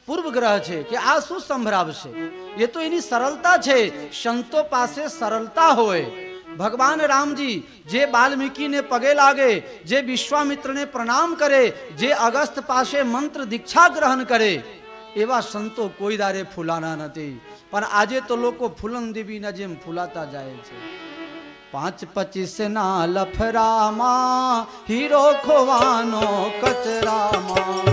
પૂર્વગ્રહ છે કે આ શું સંભળાવશે, એ તો એની સરળતા છે. સંતો પાસે સરળતા હોય. ભગવાન રામજી જે વાલ્મીકીને પગે લાગે, જે વિશ્વામિત્રને પ્રણામ કરે, જે અગસ્ત પાસે મંત્ર દીક્ષા ગ્રહણ કરે, એવા સંતો કોઈ દારે ફૂલાના નથી. પણ આજે તો લોકો ફૂલન દેવીના જેમ ફૂલાતા જાય છે. 5-25 ના લફરામાં હીરો ખોવાનો કચરામાં,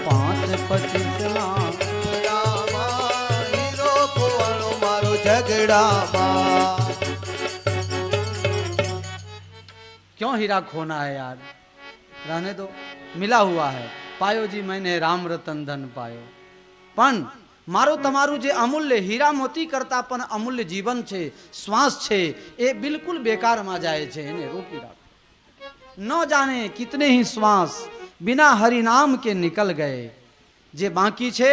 5-25 ના લફરામાં હીરો ખોવાનો મારો ઝઘડામાં. क्यों हीरा खोना है यार, रहने दो, मिला हुआ है. पायो जी मैंने राम रतन धन पायो. પણ મારું તમારું જે અમૂલ્ય હીરા મોતી કરતા પણ અમૂલ્ય જીવન છે, શ્વાસ છે, એ બિલકુલ બેકારમાં જાય છે. એને રોકી રાખો. ન જાને કિતને ही શ્વાસ बिना हरिनाम के निकल गए. જે બાકી છે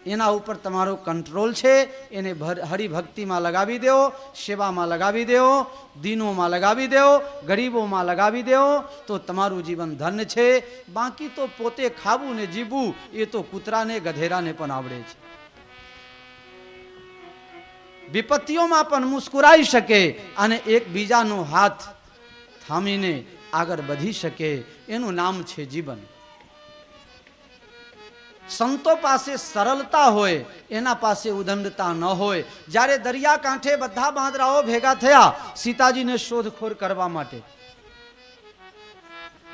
એના ઉપર તમારો કંટ્રોલ છે. એને હરિભક્તિમાં લગાવી દો, સેવામાં લગાવી દો, દીનોમાં લગાવી દો, ગરીબોમાં લગાવી દો, તો તમારું જીવન ધન્ય છે. બાકી તો પોતે ખાવું ને જીવવું એ તો કૂતરાને ગધેરાને પણ આવડે છે. વિપત્તિઓમાં પણ મુસ્કુરાઈ શકે અને એકબીજાનો હાથ થામીને આગળ વધી શકે. એનું નામ છે જીવન. સંતો પાસે સરળતા હોય, એના પાસે ઉદંડતા ન હોય. જ્યારે દરિયા કાંઠે બધા બાંદરાઓ ભેગા થયા સીતાજીને શોધખોળ કરવા માટે,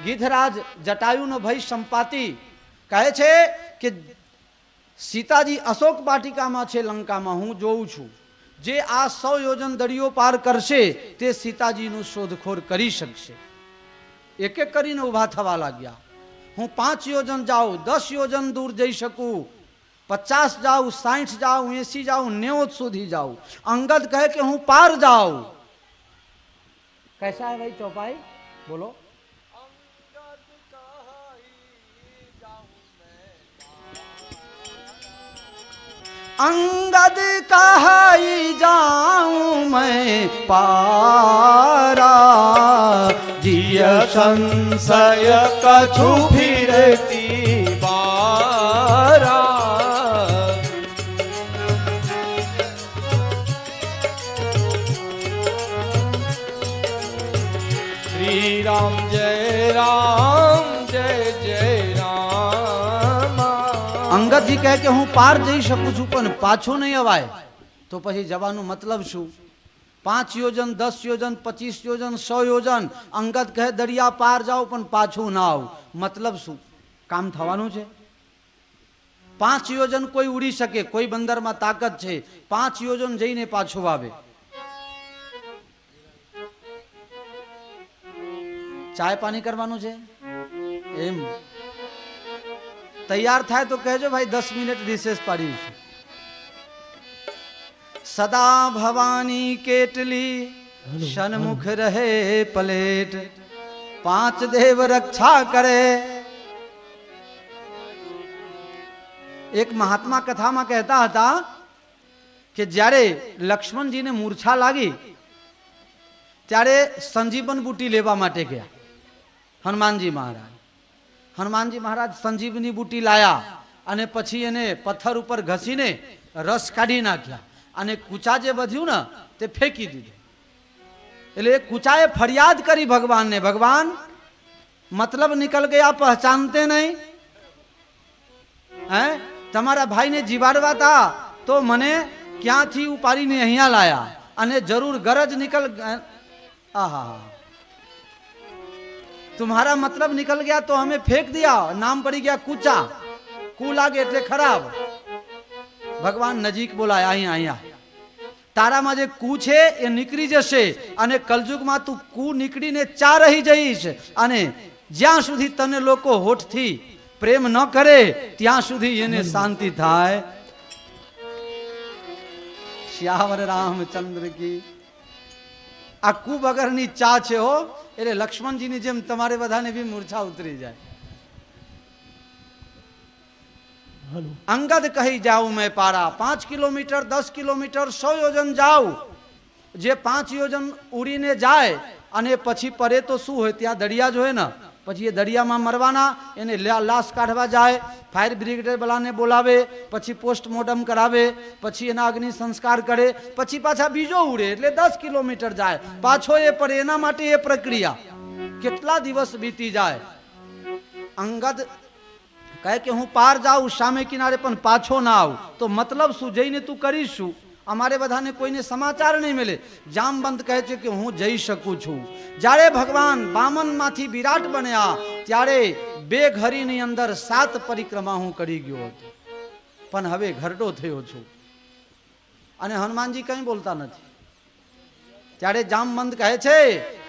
ગીધરાજ જટાયુનો ભાઈ સંપાતિ કહે છે કે સીતાજી અશોક વાટિકામાં છે લંકામાં, હું જોઉં છું. જે આ 100 યોજન દરિયો પાર કરશે તે સીતાજીનું શોધખોળ કરી શકશે. એક એક કરીને ઊભા થવા લાગ્યા. હું 5 યોજન જાઉં, 10 યોજન દૂર જઈ શકું, 50 જાઉં, 60 જાઉં, 80 જાઉં, 90 સુધી જાઉં. અંગદ કહે કે હું પાર જાઉં. कैसा है भाई चौपाई, बोलो. अंगद कहाई जाऊं मैं पारा, जिय संशय कछु फिरती बारा. श्री राम जय राम जय जय राम. અંગદજી કહે કે હું પાર જઈ શકું છું પણ પાછું નહીં અવાય. તો પછી જવાનું મતલબ શું? 5 યોજન, 10 યોજન, 25 યોજન, 100 યોજન. અંગદ કહે દરિયા પાર જાઓ પણ પાછું ના આવું. મતલબ શું? કામ થવાનું છે? 5 યોજન કોઈ ઉડી શકે, કોઈ બંદરમાં તાકાત છે, 5 યોજન જઈને પાછું આવે. ચાય પાણી કરવાનું છે એમ તૈયાર થાય તો કહેજો ભાઈ, 10 મિનિટ રિસેસ પાડી છે. સદા ભવાની કેટલી સન્મુખ રહે પલેટ, 5 દેવ રક્ષા કરે. એક મહાત્મા કથામાં કહેતા હતા કે જ્યારે લક્ષ્મણજીને મૂર્છા લાગી ત્યારે સંજીવન બુટી લેવા માટે ગયા હનુમાનજી મહારાજ. હનુમાનજી મહારાજ સંજીવની બુટી લાયા અને પછી એને પથ્થર ઉપર ઘસીને રસ કાઢી નાખ્યા અને કૂચા જે વધ્યું ને તે ફેંકી દીધું. એટલે કૂચાએ ફરિયાદ કરી ભગવાનને, ભગવાન मतलब निकल गया, पहचानते नहीं हैं? તમારા ભાઈને જીવાડવા હતા તો મને ક્યાંથી ઉપાડીને અહીંયા લાયા અને જરૂર ગરજ निकल. आहा, तुम्हारा मतलब निकल गया तो हमें फेंक दिया, नाम पड़ी गया कूचा. कू लागे એટલે ખરાબ. ભગવાન નજીક બોલાય, અહીંયા અહીંયા તારામાં જે કુ છે એ નીકળી જશે અને કલયુગમાં તું કુ નીકળીને ચા રહી જઈશ. અને જ્યાં સુધી તને લોકો હોઠથી પ્રેમ ન કરે ત્યાં સુધી એને શાંતિ થાય. શ્યાવર રામચંદ્ર કી. આ કુ વગરની ચા છે હો. એટલે લક્ષ્મણજીની જેમ તમારે બધાને બી મૂર્છા ઉતરી જાય. અંગદ કહી જાઉં મેં પારા, 5 કિલોમીટર, 10 કિલોમીટર, 100 યોજન જાઉં. જે 5 યોજન ઉડીને જાય અને પછી પરે તો શું હોય, ત્યાં દરિયા જ હોય ને, પછી એ દરિયામાં મરવાના, એને લાશ કાઢવા જાય ફાયર બ્રિગેડ વાળાને બોલાવે, પછી પોસ્ટમોર્ટમ કરાવે, પછી એના અગ્નિ સંસ્કાર કરે, પછી પાછા બીજો ઉડે એટલે 10 કિલોમીટર જાય, પાછો એ પડે, એના માટે એ પ્રક્રિયા કેટલા દિવસ બીતી જાય. અંગદ કહે કે હું પાર જાઉં સામે કિનારે પણ પાછો ના આવું, તો મતલબ શું, જઈને તું કરીશું? અમારે બધાને કોઈને સમાચાર નહીં મળે. જામવંત કહે છે કે હું જઈ શકું છું. જ્યારે ભગવાન વામનમાંથી વિરાટ બન્યા ત્યારે 2 ઘડીની અંદર 7 પરિક્રમા હું કરી ગયો હતો, પણ હવે ઘરડો થયો છું. અને હનુમાનજી કંઈ બોલતા નથી. ત્યારે જામવંત કહે છે,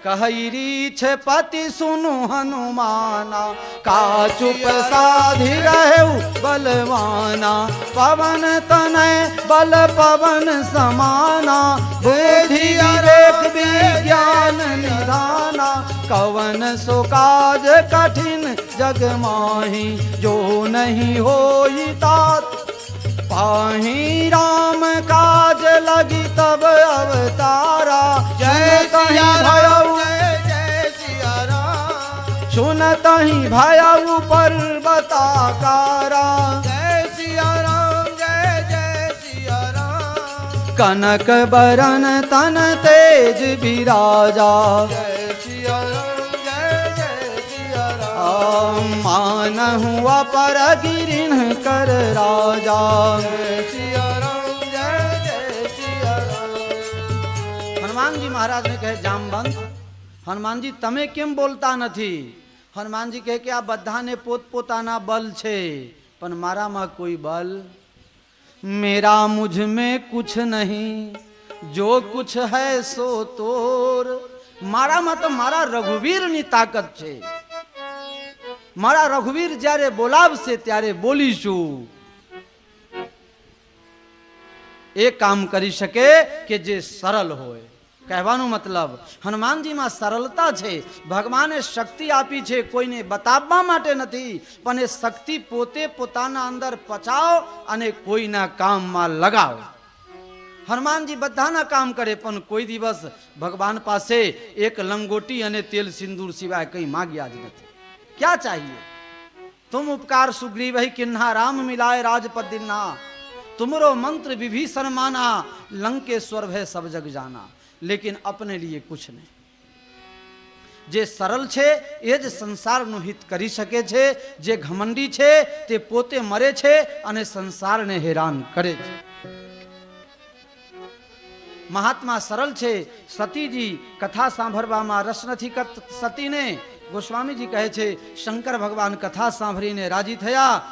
કહી છે પતિ સુનું હનુમાના, કા ચુપ સાધી રહેવું બલવાના, પવન તનય બલ પવન સમાના, બુદ્ધિ વિવેક વિજ્ઞાન નિધાના, કવન સો કાજ કઠિન જગ माही, जो नहीं होई तात पाही, राम काज लगी तब अवतारा, जय सिया राम, जय सिया राम, सुनत ही भयउ पर्वताकारा, जय सिया राम, जय सिया राम, कनक बरन तन तेज विराजा, जय सिया राम, मान हुआ पर गिरिन कर राजा, जय सिया राम, जय सिया राम. हनुमानजी महाराज ने कहे, जामवंत, हनुमानजी तमे केम बोलता નથી? हनुमानजी કહે કે આ બધાને પોતપોતાના બલ છે, પણ મારામાં કોઈ બલ, मेरा मुझ में कुछ नहीं, जो कुछ है सो तोर. મારામાં તો મારા રઘુવીરની તાકાત છે. મારા રઘુવીર જ્યારે બોલાવશે ત્યારે બોલીશું. એ કામ કરી શકે કે જે સરળ હોય. કહેવાનો મતલબ હનુમાનજીમાં સરળતા છે. ભગવાને શક્તિ આપી છે, કોઈને બતાવવા માટે નથી, પણ એ શક્તિ પોતે પોતાના અંદર પચાવો અને કોઈના કામમાં લગાવો. હનુમાનજી બધાના કામ કરે, પણ કોઈ દિવસ ભગવાન પાસે એક લંગોટી અને તેલ સિંદૂર સિવાય કંઈ માગ્યા જ નથી. क्या चाहिए? तुम उपकार सुग्रीव ही किन्हा, राम मिलाए राजपद दिन्हा, तुमरो मंत्र विभीषण माना, लंकेश्वर है सब जग जाना. लेकिन अपने लिए कुछ नहीं. जे सरल છે એ જ સંસારનું હિત કરી શકે છે. જે ઘમંડી છે તે પોતે મરે છે અને સંસારને હેરાન કરે છે. મહાત્મા સરળ છે. સતીજી કથા સાંભળવામાં રસ નથી સતીને. गोस्वामी કહે છે, શંકર ભગવાન કથા સાંભળીને રાજી થયા.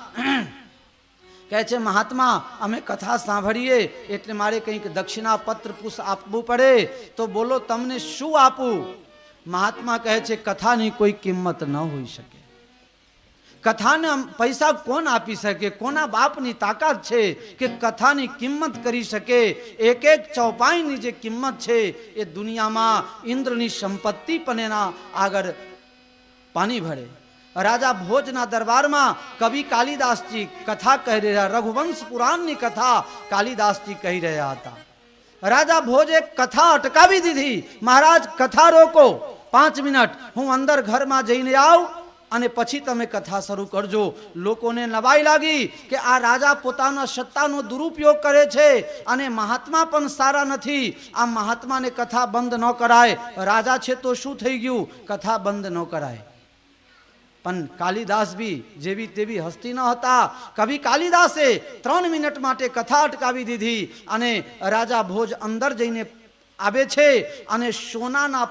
કહે છે, મહાત્મા અમે કથા સાંભળીએ એટલે મારે કંઈક દક્ષિણા પત્ર પુષ્પ આપવું પડે, તો બોલો તમને શું આપું? મહાત્મા કહે છે, કથાની કોઈ કિંમત ન હોઈ શકે. કથાને પૈસા કોણ આપી શકે? કોના બાપની તાકાત છે કે કથાની કિંમત કરી શકે? એક એક ચોપાઈની જે કિંમત છે એ દુનિયામાં ઇન્દ્રની સંપત્તિ પણ એના આગળ पानी भरे. राजा भोजना दरबार में कवि कालिदास जी कथा कह रहा, रघुवंश पुराण की कथा कालिदास जी कही रहा था. राजा भोज एक कथा अटकावी दी थी. महाराज कथा रोको 5 मिनट, हूँ अंदर घर में जईने आऊं અને પછી તમે કથા શરૂ કરજો. લોકોને નવાઈ લાગી કે આ રાજા પોતાના સત્તાનો દુરુપયોગ કરે છે અને મહાત્મા પણ સારા નથી. આ મહાત્માને કથા બંધ ન કરાય. રાજા છે તો શું થઈ ગયું, કથા બંધ ન કરાય. પણ કાલિદાસ બી જેવી તેવી હસ્તી ન હતા. કવિ કાલિદાસે 3 મિનિટ માટે કથા અટકાવી દીધી અને રાજા ભોજ અંદર જઈને આવે છે અને સોનાના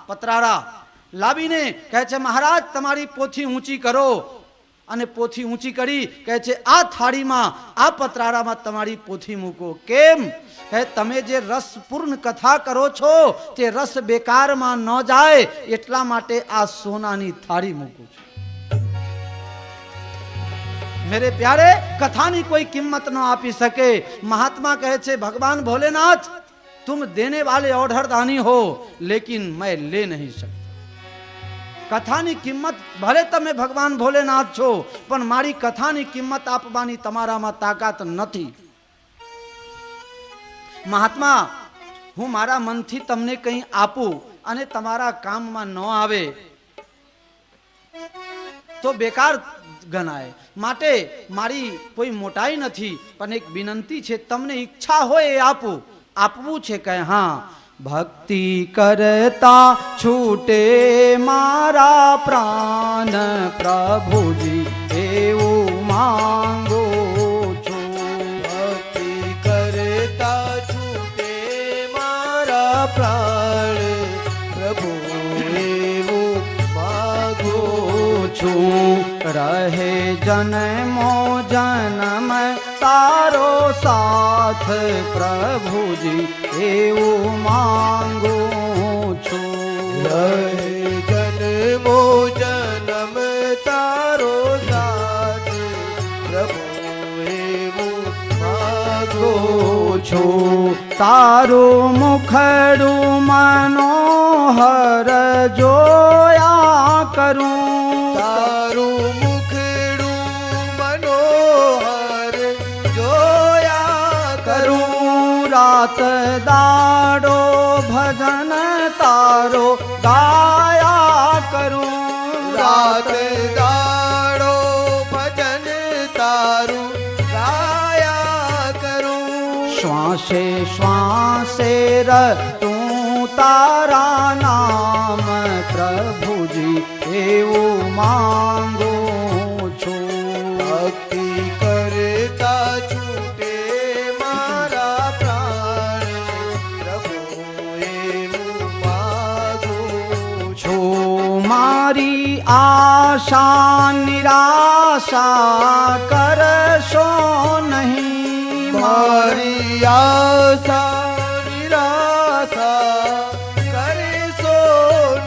પતરારા લાવીને કહે છે, મહારાજ તમારી પોથી ઊંચી કરો. અને પોથી ઊંચી કરી કહે છે, આ થાળીમાં આ પતરારામાં તમારી પોથી મૂકો. કેમ? કહે, તમે જે રસપૂર્ણ કથા કરો છો તે રસ બેકારમાં ન જાય એટલા માટે આ સોનાની થાળી મૂકું છું. मेरे प्यारे, कथानी कोई कीमत न आपी सके. महात्मा कहे छे, भगवान भोलेनाथ तुम देने वाले ऑर्डर दानी हो, लेकिन मैं ले नहीं सकता. कथानी किंमत भले तमे भगवान भोलेनाथ छो, पण मारी कथानी किंमत आपवानी तमारामां ताकात नथी. महात्मा, हूँ मारा मनथी तमने कहीं आपू अने तमारा काममां न आवे तो बेकार ગણાય. માટે મારી કોઈ મોટાઈ નથી, પણ એક વિનંતી છે, તમને ઈચ્છા હોય એ આપવું છે કે હા, ભક્તિ કરતા છૂટે મારા પ્રાણ પ્રભુજી એવું માંગો છું. ભક્તિ કરતા છૂટે મારા પ્રાણ પ્રભુ એવું માગો છું. રહે જન્મો જન્મ તારો સાથ પ્રભુજી એવું માંગુ છું. રહે જન્મો જન્મ તારો સાથ પ્રભુ એવું માગો છું. તારું મુખડું મનોહર જોયા કરું. તારું મુખડું મનોહર જોયા કરું. રાત દાડો ભજન તારો ગાયા કરું. રાત દાડો ભજન તારું ગાયા કરું. શ્વાસે શ્વાસે તું તારા નામ પ્રભુજી એવું માંગુ છું. ભક્તિ કરતા છૂટે મારા પ્રાણ પ્રભુ એવું માગું છું. મારી આશા નિરાશા કરશો નહીં. મારી આશા નિરાશા કરશો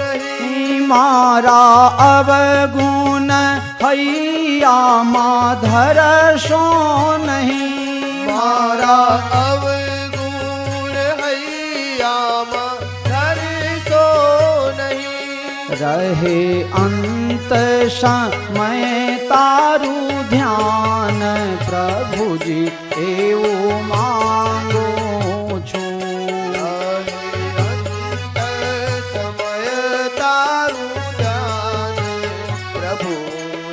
નહીં. મારા અવગુણ હૈયામાં ધરશો નહીં. મારા અવગુણ હૈયામાં ધરશો નહીં. રહે અંત સમય તારું ધ્યાન પ્રભુજી એવું માંગુ છું. સમય તારું ધ્યાન પ્રભુ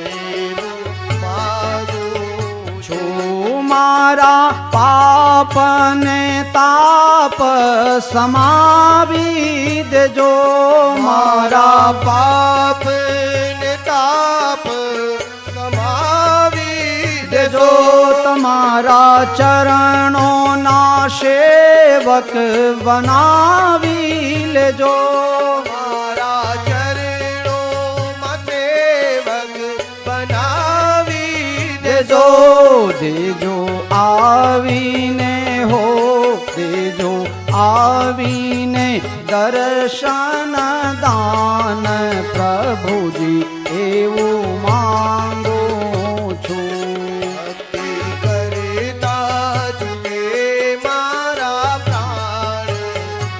એવું માગું છું. મારા પાપ ને તાપ સમાવી દેજો. મારા પાપ ને તાપ સમાવી દેજો. તમારા ચરણોના સેવક બનાવી લેજો. મારા ચરણોમાં સેવક બનાવી દેજો. દેજો આવીને હો, દેજો આવીને દર્શન દાન પ્રભુજી એવું માંગુ છું. ભક્તિ કરતા છૂટે મારા પ્રાણ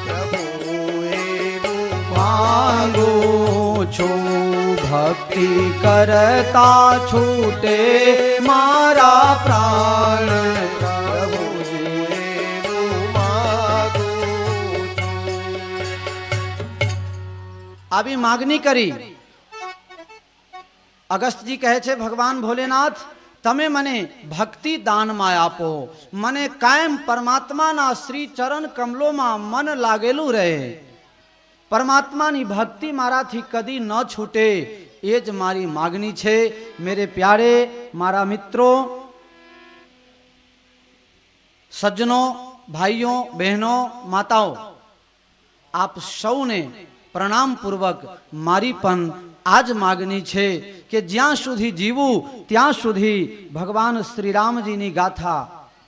પ્રભુ એવું માંગુ છું. ભક્તિ કરતા છૂટે મારા પ્રાણ પ્રભુજી એવું માગું આવી માગણી કરી. અગસ્તજી કહે છે, ભગવાન ભોલેનાથ તમે મને ભક્તિ દાનમાં આપો. મને કાયમ પરમાત્માના શ્રી ચરણ કમલોમાં મન લાગેલું રહે. પરમાત્માની ભક્તિ મારાથી કદી ન છૂટે એ જ મારી માગણી છે. મેરે પ્યારે મારા મિત્રો, સજ્જનો, ભાઈઓ, બહેનો, માતાઓ, આપ સૌને પ્રણામ પૂર્વક મારી પણ આજ માગણી છે કે જ્યાં સુધી જીવું ત્યાં સુધી ભગવાન શ્રી રામજીની ગાથા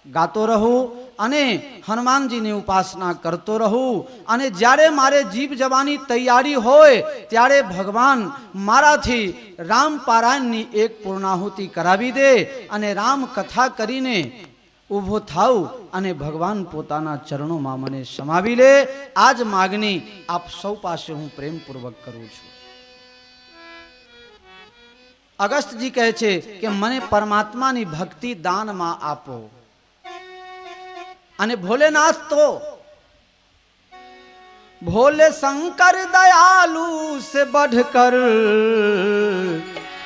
ગાતો રહું અને હનુમાનજીની ઉપાસના કરતો રહું. અને જ્યારે મારે જીવ જવાની તૈયારી હોય ત્યારે ભગવાન મારાથી રામ પારાયણની એક પૂર્ણાહુતિ કરાવી દે અને રામ કથા કરીને ઊભો થાવ અને ભગવાન પોતાના ચરણોમાં મને સમાવી લે. આ જ માગણી આપ સૌ પાસે હું પ્રેમપૂર્વક કરું છું. અગસ્તજી કહે છે કે મને પરમાત્માની ભક્તિ દાનમાં આપો. અને ભોલેનાથ તો भोले शंकर दयालु से बढ़कर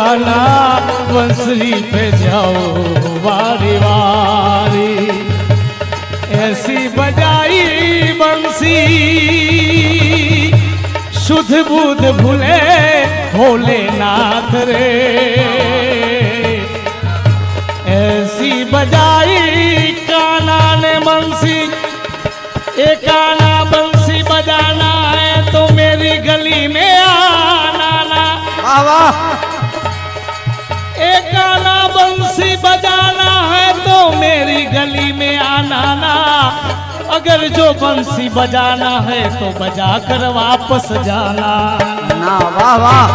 गाना बंसरी पे जाओ वारी वारी, ऐसी बजाई बंसी शुद्ध बुद्ध भूले भोलेनाथ रे, ऐसी बजाई कान्हा ने बंसी। एक कान्हा बंसी बजाना है तो मेरी गली में आना ना, वाह वाह, एक कान्हा बंसी बजाना है तो मेरी गली में आना ना, अगर जो बंसी बजाना है तो बजा कर वापस जाना ना, वाह वाह,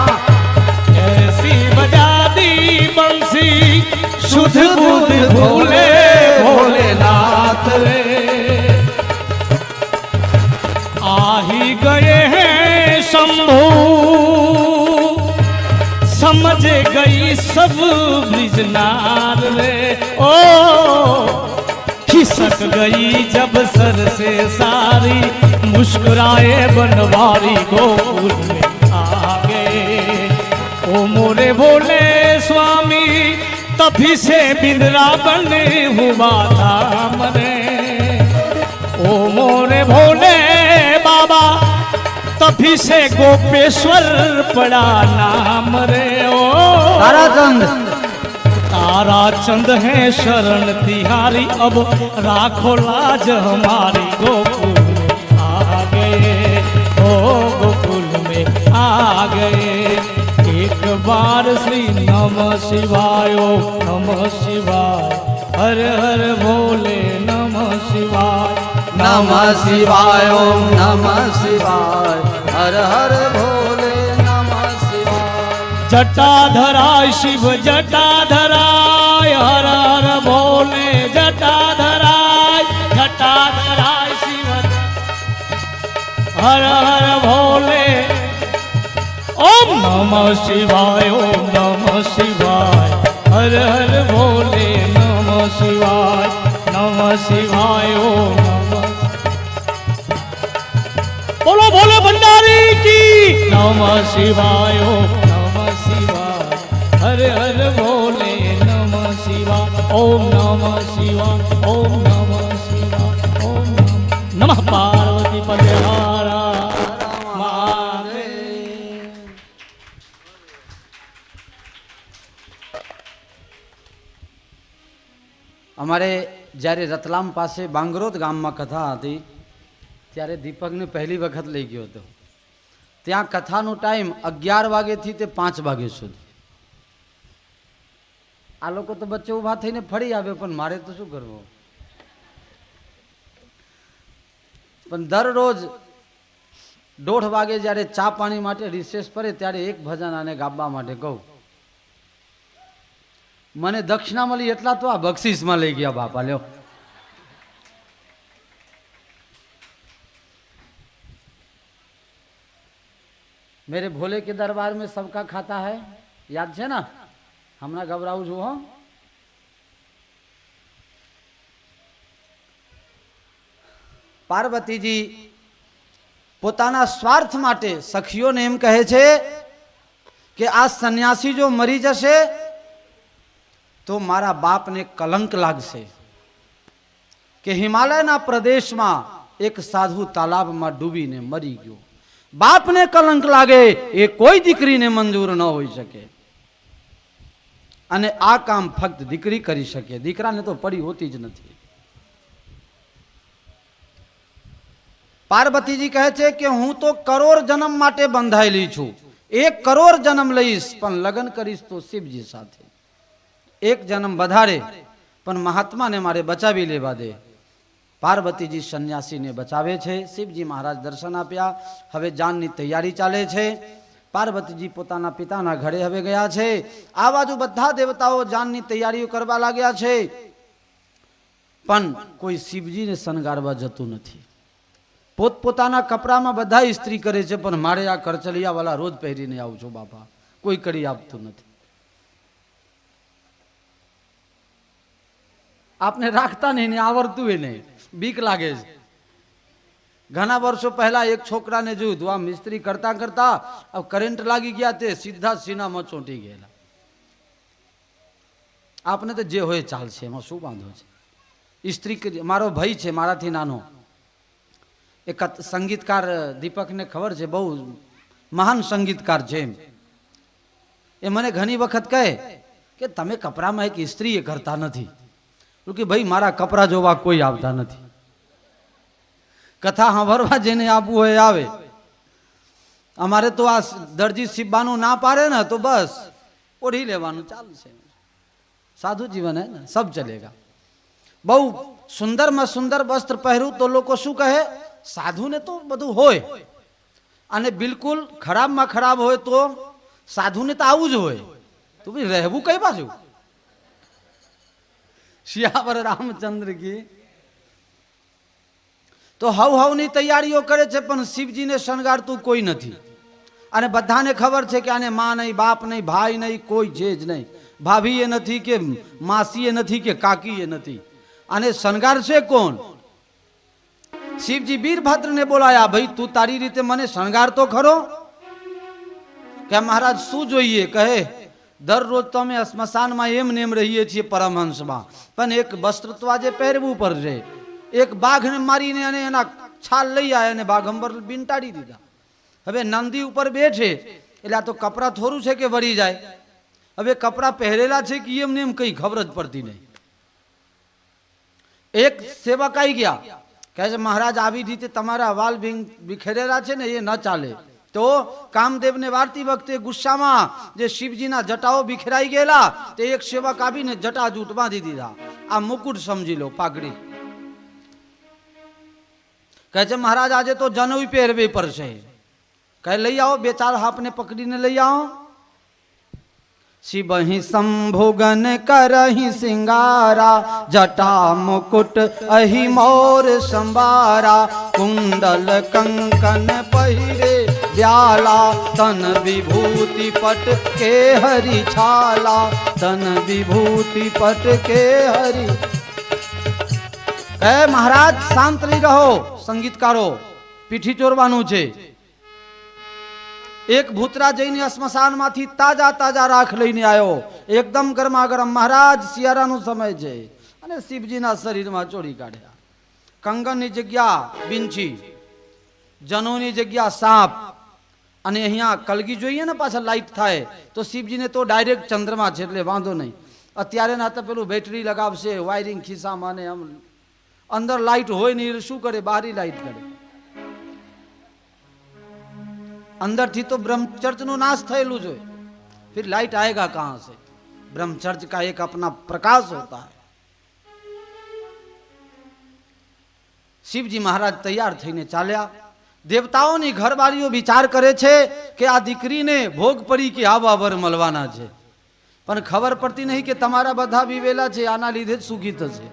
ऐसी बजा दी बंसी शुद्ध बुद्ध भोले भोलेनाथ रे, आ ही गए हैं शंभू समझ गई सब ब्रिजनार रे, ओ खिसक गई जब सर से सारी, मुस्कुराए बनवारी गोकुल में आ गए। ओ मोरे भोले स्वामी तभी से बिंद्रावन हुआ धाम रे, ओ मोरे भोले बाबा तभी से गोपेश्वर पड़ा नाम रे, ओ ताराचंद, ताराचंद है शरण तिहारी, अब राखो लाज हमारी, गोकुल में आ गए, ओ गोकुल में आ गए। एक बार श्री नमः शिवाय, ओम नमः शिवाय, हर हर भोले नमः शिवाय, नमः शिवाय, ओम नमः शिवाय, हर हर भोले नमः शिवाय। जटाधराय शिव जटाधराय, हर हर भोले जटाधराय, जटाधराय शिव हर हर भोले, ओम नमः शिवाय, ओम नमः शिवाय, हर हर भोले नमः शिवाय, नमः शिवाय, ओम नमः। बोलो बोलो भंडारी की नमः शिवाय, ओम नमः शिवाय, हर हर भोले नमः शिवाय, ओम नमः शिवाय, ओम नमः शिवाय, ओम नमः पार्वती पते हारा અમારે જ્યારે રતલામ પાસે બાંગરોદ ગામમાં કથા હતી ત્યારે દીપકને પહેલી વખત લઈ ગયો હતો. ત્યાં કથાનો ટાઈમ 11 વાગ્યાથી તે 5 વાગ્યા સુધી. આ લોકો તો બચ્ચે ઊભા થઈને ફરી આવે, પણ મારે તો શું કરવું. પણ દરરોજ 1:30 વાગે જ્યારે ચા પાણી માટે રિસેસ પડે ત્યારે એક ભજન આને ગાવા માટે કહું. મને દક્ષિણા મળી એટલા તો આ બક્ષિસમાં લઈ ગયા બાપા લ્યો. मेरे भोले के दरबार में सबका खाता है, याद है ना. हमारा घबराऊ છું હો. પાર્વતીજી પોતાના સ્વાર્થ માટે સખીઓને એમ કહે છે કે આ સન્યાસી જો મરી જશે તો મારા બાપને કલંક લાગશે કે હિમાલયના પ્રદેશમાં એક સાધુ તાલાબમાં ડૂબીને મરી ગયો. બાપને કલંક લાગે એ કોઈ દીકરીને મંજૂર ન હોઈ શકે, અને આ કામ ફક્ત દીકરી કરી શકે, દીકરાને તો પડી હોતી જ નથી. પાર્વતીજી કહે છે કે હું તો કરોડ જન્મ માટે બંધાયેલી છું, 1 કરોડ જન્મ લઈશ પણ લગ્ન કરીશ તો શિવજી સાથે. 1 જન્મ વધારે પણ મહાત્માને મારે બચાવી લેવા દે. પાર્વતીજી સંન્યાસીને બચાવે છે. શિવજી મહારાજ દર્શન આપ્યા. હવે જાનની તૈયારી ચાલે છે. પાર્વતીજી પોતાના પિતાના ઘરે હવે ગયા છે. આ બાજુ બધા દેવતાઓ જાનની તૈયારીઓ કરવા લાગ્યા છે, પણ કોઈ શિવજીને શણગારવા જતું નથી. પોતપોતાના કપડામાં બધા ઇસ્ત્રી કરે છે, પણ મારે આ કરચલિયા વાળા રોજ પહેરીને આવું છું બાપા, કોઈ કરી આપતું નથી. આપને રાખતા નહીં ને આવડતું એ નહીં, બીક લાગે છે. ઘણા વર્ષો પહેલા એક છોકરાને જોયું હતું, આ મિસ્ત્રી કરતા કરતા કરંટ લાગી ગયા, તે સીધા સીનામાં ચોંટી ગયેલા. આપને તો જે હોય ચાલશે, એમાં શું વાંધો છે. સ્ત્રી મારો ભાઈ છે મારાથી નાનો, એક સંગીતકાર દીપકને ખબર છે, બહુ મહાન સંગીતકાર છે. એ મને ઘણી વખત કહે કે તમે કપડામાં એક સ્ત્રી એ કરતા નથી. કે ભાઈ મારા કપડા જોવા કોઈ આવતા નથી, કથા સાંભળવા જેને આપવું હોય આવે. અમારે તો આ દરજી સીબવાનું ના પાડે ને તો બસ ઓઢી લેવાનું, ચાલશે. સાધુ જીવન હે ને, સબ ચલેગા. બહુ સુંદરમાં સુંદર વસ્ત્ર પહેરું તો લોકો શું કહે, સાધુને તો બધું હોય. અને બિલકુલ ખરાબમાં ખરાબ હોય તો સાધુને તો આવું જ હોય. તો ભાઈ રહેવું કઈ બાજુ. શિયાવર રામચંદ્ર કી. તો હવની તૈયારીઓ કરે છે, પણ શિવજીને શણગારતું કોઈ નથી. અને બધાને ખબર છે કે આને માં નહીં, બાપ નહીં, ભાઈ નહીં, કોઈ છે જ નહીં. ભાભી એ નથી કે માસી એ નથી કે કાકી એ નથી. અને શણગાર છે કોણ? શિવજી વીરભદ્રને બોલાયા, ભાઈ તું તારી રીતે મને શણગાર તો ખરો. કે મહારાજ શું જોઈએ? કહે દરરોજ તો અમે સ્મશાનમાં એમ નેમ રહીએ છીએ પરમહંસમાં, પણ એક વસ્ત્ર તો આજે પહેરવું પડશે. એક બાઘને મારીને અને એના છાલ લઈ આવ્યા અને બાઘંબર બીંટાડી દીધા. હવે નંદી ઉપર બેઠે એટલે આ તો કપડા થોડું છે કે વળી જાય. હવે કપડા પહેરેલા છે કે એમને એમ કઈ ખબર જ પડતી નહીં. એક સેવક આવી ગયા, કહે છે મહારાજ આવી રીતે તમારા વાલ વિખેરેલા છે ને એ ન ચાલે. તો કામદેવને વારતી વખતે ગુસ્સામાં જે શિવજીના જટાઓ વિખેરાઈ ગયેલા તે એક સેવક આવીને જટા જૂટ બાંધી દીધા. આ મુકુટ સમજી લો, પાઘડી. કહે છે મહારાજ આજે તો જનોઈ પહેરવી પડશે. કહે લઈ આવો, બે ચાર હાથને પકડીને લઈ આવો. શિવહી સંભોગન કરહી સિંગારા, જટા મુકુટ અહી મોર સંભારા. કુંડલ કંકન પહેરે વ્યાલા, તન વિભૂતિ પટ કે હરી છાલા. તન વિભૂતિ પટ કે હરી. હે મહારાજ શાંત રહી રહો. સંગીતકારો પીઠી ચોરવાનું છે. એક ભૂતરા જઈને સ્મશાનમાંથી તાજા તાજા રાખ લઈને આવ્યો, એકદમ ગરમા ગરમ. મહારાજ શિયાળાનો સમય છે અને શિવજીના શરીરમાં ચોરી કાઢ્યા. કંગનની જગ્યા બિંછી, જનોની જગ્યા સાપ. અને અહીંયા કલગી જોઈએ ને પાછા લાઈટ થાય તો શિવજીને તો ડાયરેક્ટ ચંદ્રમાં છે એટલે વાંધો નહીં. અત્યારે ના તો પેલું બેટરી લગાવશે, વાયરિંગ ખિસ્સામાં ને આમ અંદર લાઈટ હોય નહીં શું કરે, બહારી લાઈટ કરે. अंदर थी तो ब्रह्मचर्च नो नाश थयेलू जो, फिर लाइट आएगा कहां से? ब्रह्मचर्च का एक अपना प्रकाश होता है. शिवजी महाराज तैयार थईने चाल्या. देवताओनी घरवाळीओ विचार करे छे के आ दीकरीने भोग पड़ी के आवा वर मळवाना छे, पण खबर पड़ती नहीं कि तमारा बधा विवेला छे, आना लीधे सुखी थशे.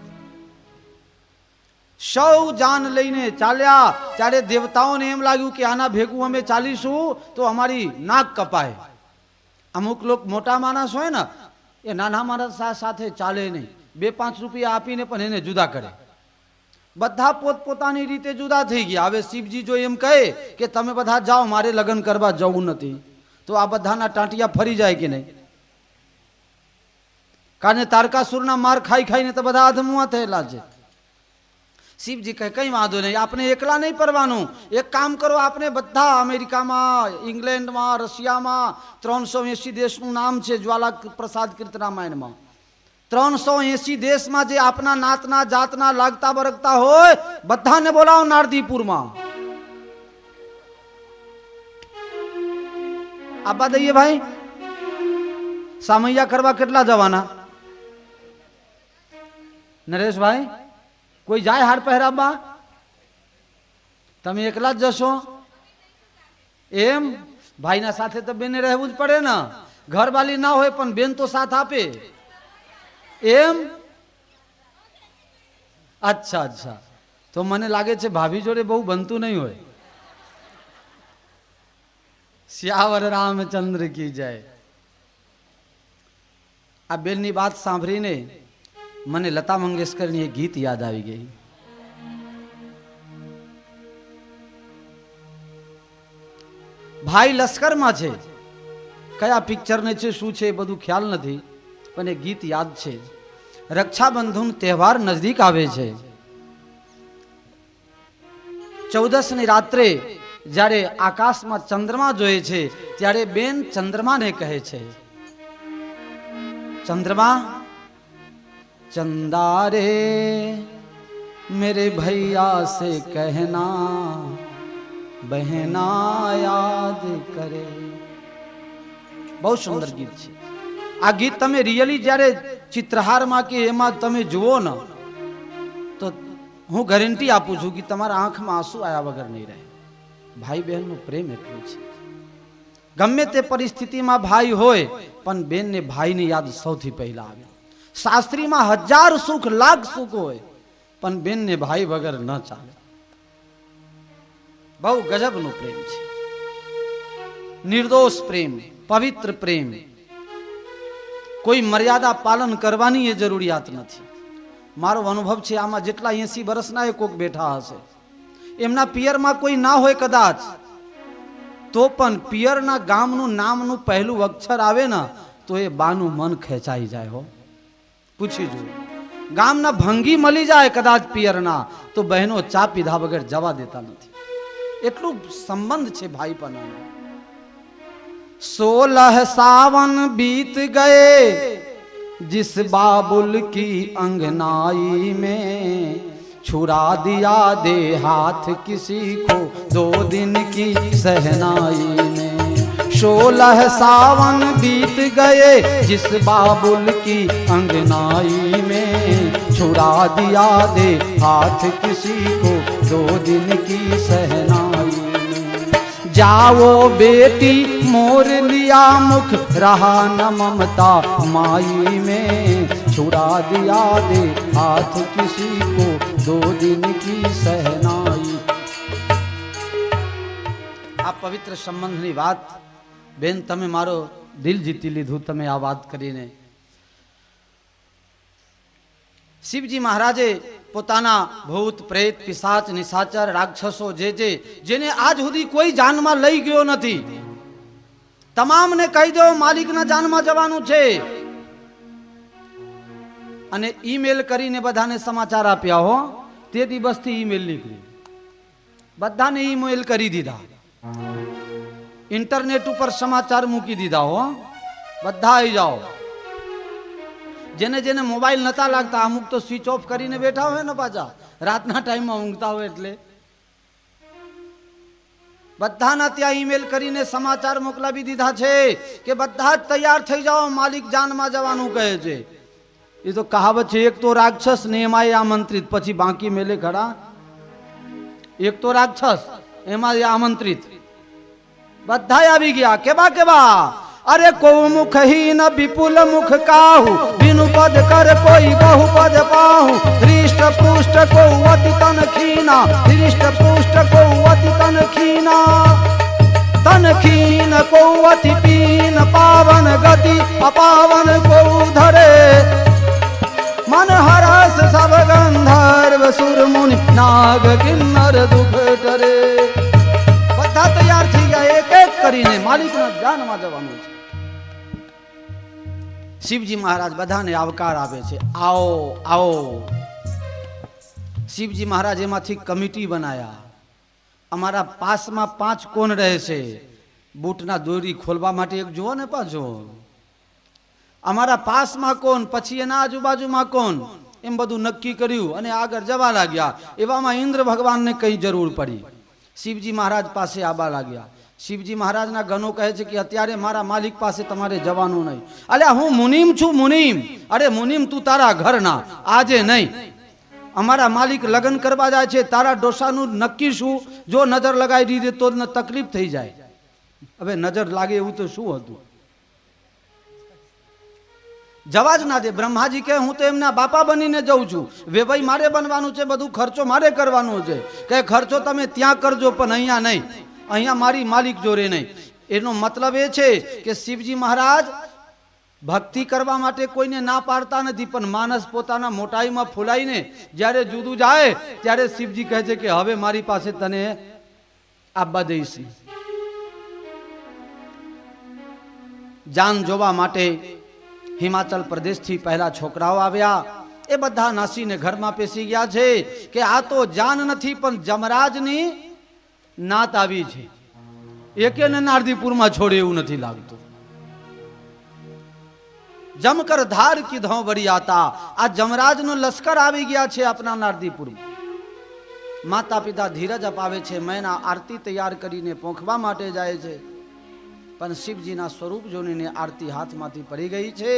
सौ जान लईने चाल्या. त्यारे देवताओने एम लाग्યું કે આના ભેગું અમે ચાલીશું તો અમારી નાક કપાય. અમુક લોક મોટા માણસ હોય ને એ નાના માણસ સાથે ચાલે નહીં, 2-5 રૂપિયા આપીને પણ એને જુદા કરે. બધા પોતપોતાની રીતે જુદા થઈ ગયા. હવે શિવજી જો એમ કહે કે તમે બધા જાઓ, મારે લગ્ન કરવા જવું નથી, તો આ બધાના ટાંટિયા ફરી જાય કે નહીં? કારણ તારકાસુરના માર ખાઈ ખાઈને તો બધા અધમુઆ થયેલા છે. શિવજી કહે કઈ વાંધો નહીં, આપણે એકલા નહીં પરવાનું. એક કામ કરો, આપણે બધા અમેરિકામાં, ઇંગ્લેન્ડમાં, રશિયામાં 380 દેશનું નામ છે જ્વાલા પ્રસાદ કીર્ત રામાયણમાં. 380 દેશમાં જે આપના નાતના જાતના લાગતા બરગતા હોય બધાને બોલાવો નારદીપુરમાં. આપવા દઈએ ભાઈ. સામૈયા કરવા કેટલા જવાના? નરેશભાઈ કોઈ જાય હાર પહેરાવવા? તમે એકલા જ જશો? એમ ભાઈના સાથે તો બેને રહેવું જ પડે ને. ઘરવાળી ના હોય પણ બેન તો સાથ આપે. એમ? અચ્છા અચ્છા, તો મને લાગે છે ભાભી જોડે બહુ બનતું નહીં હોય. શ્યાવર રામચંદ્ર કી જય. આ બેનની વાત સાંભળીને મને લતા મંગેશકરની એક ગીત યાદ આવી ગઈ. ભાઈ લશ્કરમાં છે, કયા પિક્ચર ને છે શું છે એ બધું ખ્યાલ નથી, પણ એ ગીત યાદ છે. રક્ષાબંધન તહેવાર નજદીક આવે છે. 14ની રાત્રે જ્યારે આકાશમાં ચંદ્રમા જોઈએ છે ત્યારે બેન ચંદ્રમાને કહે છે, चंद्रमा चंदा रे मेरे भैया से कहना बहना याद करे. બહુ સુંદર ગીત છે આ ગીત. તમે રિયલી જ્યારે ચિત્રહારમાં કે એમાં તમે જુઓ ને તો હું ગેરંટી આપું છું કે તમારા આંખમાં આંસુ આયા વગર નહીં રહે. ભાઈ બહેનનો પ્રેમ એટલો છે. ગમે તે પરિસ્થિતિમાં ભાઈ હોય પણ બેનને ભાઈની યાદ સૌથી પહેલા આવે. શાસ્ત્રીમાં 1000 સુખ લાખ સુખ હોય પણ બેનને ભાઈ વગર ન ચાલે. બહુ ગજબનો પ્રેમ છે. નિર્દોષ પ્રેમ, પવિત્ર પ્રેમ. કોઈ મર્યાદા પાલન કરવાની એ જરૂરિયાત નથી. મારો અનુભવ છે આમાં જેટલા 80 વર્ષના એ કોક બેઠા હશે એમના પિયરમાં કોઈ ના હોય કદાચ તો પણ પિયરના ગામનું નામનું પહેલું અક્ષર આવે ને તો એ બાનું મન ખેંચાઈ જાય. હો પૂછી જુઓ. ગામના ભંગી મળી જાય કદાચ પિયરના તો બહેનો ચા પીધા વગર જવા દેતા નથી. એટલું સંબંધ છે ભાઈપણાનો. 16 सावन बीत गए जिस बाबुल की अंगनाई में छुरा दिया दे हाथ किसी को 2 दिन की सहनाई में. 16 सावन बीत गए जिस बाबुल की अंगनाई में छुरा दिया दे हाथ किसी को 2 दिन की सहनाई में. जाओ बेटी मोर लिया मुख रहा न ममता माई में छुड़ा दिया दे हाथ किसी को 2 दिन की सहनाई. આ પવિત્ર સંબંધની વાત બેન તમે મારો દિલ જીતી લીધું તમે આ વાત કરીને. શિવજી મહારાજે પોતાના ભૂત પ્રેત પિશાચ નિશાચર રાક્ષસો જેને આજ સુધી કોઈ જાનમાં લઈ ગયો નથી તમામને કહી દો માલિકના જાનમાં જવાનું છે. અને ઈમેલ કરીને બધાને સમાચાર આપ્યા. હો તે દિવસથી ઈમેલ નીકળી. બધાને ઈમેલ કરી દીધા. ઇન્ટરનેટ ઉપર સમાચાર મૂકી દીધા. હો બધા આવી જાઓ. જેને જેને મોબાઈલ નતા લાગતા અમુક તો સ્વિચ ઓફ કરીને બેઠા હોય ને પાછા રાતના ટાઈમમાં ઊંઘતા હોય એટલે બધાના ત્યાં ઈમેલ કરીને સમાચાર મોકલાવી દીધા છે કે બધા જ તૈયાર થઈ જાઓ માલિક જાનમાં જવાનું કહે છે. એ તો કહાવત છે એક તો રાક્ષસ ને એમાં આમંત્રિત પછી બાકી મેલે ખડા. એક તો રાક્ષસ એમાં આમંત્રિત બધા આવી ગયા. કેવા કેવા अरे को मुख ही न विपुल मुख काहू बिनु पद कर कोई बहु पद पाहू हृष्ट पुष्ट को अति तन खीना हृष्ट पुष्ट को अति तन खीन को अति पीन पावन गति अपावन को धरे मन हरस सब गंधर्व सुर मुनि नाग किन्नर दुख टरे. બધા તૈયાર થઈ ગયા એક એક કરીને માલિકના જાનમાં જવાનું છે. શિવજી મહારાજ બધાને આવકાર આપે છે. આવો આવો. શિવજી મહારાજ એમાંથી કમિટી બનાયા. અમારા પાસમાં 5 કોણ રહે છે બૂટના દોરી ખોલવા માટે એક જુઓ ને પાછો. અમારા પાસમાં કોણ પછી એના આજુબાજુમાં કોણ એમ બધું નક્કી કર્યું અને આગળ જવા લાગ્યા. એવામાં ઇન્દ્ર ભગવાનને કઈ જરૂર પડી શિવજી મહારાજ પાસે આવવા લાગ્યા. શિવજી મહારાજના ગનો કહે છે કે અત્યારે મારા માલિક પાસે તમારે જવાનું નહીં. અલ્યા હું મુનિમ છું મુનિમ. અરે મુનિમ તું તારા ઘરના આજે નહીં. અમારા માલિક લગ્ન કરવા જાય છે તારા ડોસાનું નક્કી શું જો નજર લગાવી દીધી તો તકલીફ થઈ જાય. હવે નજર લાગે એવું તો શું હતું જવા જ ના દે. બ્રહ્માજી કહે હું તો એમના બાપા બનીને જઉં છું વેવાઈ મારે બનવાનું છે બધું ખર્ચો મારે કરવાનો છે કે ખર્ચો તમે ત્યાં કરજો પણ અહીંયા નહીં. અહીંયા મારી માલિક જોડે નહીં. એનો મતલબ એ છે કે શિવજી મહારાજ ભક્તિ કરવા માટે કોઈને ના પાડતા નથી પણ માણસ પોતાના મોટાઈમાં ફૂલાઈને જ્યારે જુદું જાય ત્યારે શિવજી કહે છે કે હવે મારી પાસે તને આવવા દઈશ. જાન જોવા માટે હિમાચલ પ્રદેશથી પહેલા છોકરાઓ આવ્યા, એ બધા નાસીને ઘરમાં પેસી ગયા છે કે આ તો જાન નથી પણ જમરાજની નાત આવી છે. એકેને નારદીપુરમાં છોડે એવું નથી લાગતું. જમકર ધાર કીધો વરિયાતા, આ જમરાજનો લશ્કર આવી ગયા છે આપણા નારદીપુરમાં. માતા પિતા ધીરજ અપાવે છે, મૈના આરતી તૈયાર કરીને પોંખવા માટે જાય છે, પણ શિવજીના સ્વરૂપ જોઈને આરતી હાથમાંથી પડી ગઈ છે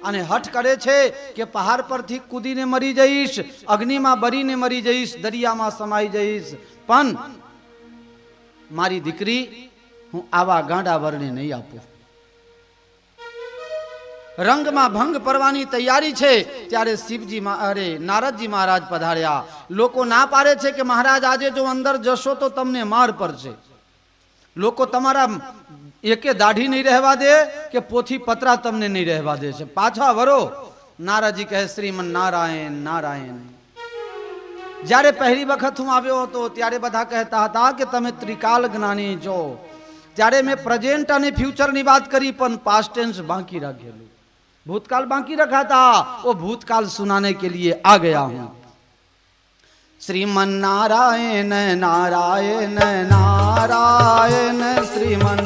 અને હઠ કરે છે કે પહાડ પરથી કૂદીને મરી જઈશ, અગ્નિમાં બળીને મરી જઈશ, દરિયામાં સમાઈ જઈશ, પણ મારી દીકરી હું આવા ગાંડા વરને નહીં આપું. રંગમાં ભંગ પડવાની તૈયારી છે ત્યારે શિવજી નારદજી મહારાજ પધાર્યા. લોકો ના પાડે છે કે મહારાજ આજે જો અંદર જશો તો તમને માર પડશે, લોકો તમારા એકે દાઢી નહીં રહેવા દે કે પોથી પતરા તમને નહીં રહેવા દે છે, પાછા વરો. નારદજી કહે શ્રીમન નારાયણ નારાયણ. જ્યારે પહેલી વખત હું આવ્યો હતો ત્યારે બધા કહેતા હતા કે તમે ત્રિકાલ જ્ઞાની છો, ત્યારે મેં પ્રેઝન્ટ અને ફ્યુચરની વાત કરી પણ પાસ્ટ ટેન્સ બાકી રાખેલું, भूतकाल बाकी रखा था, वो भूतकाल सुनाने के लिए आ गया हूं. श्रीमन नारायण नारायण नारायण श्रीमन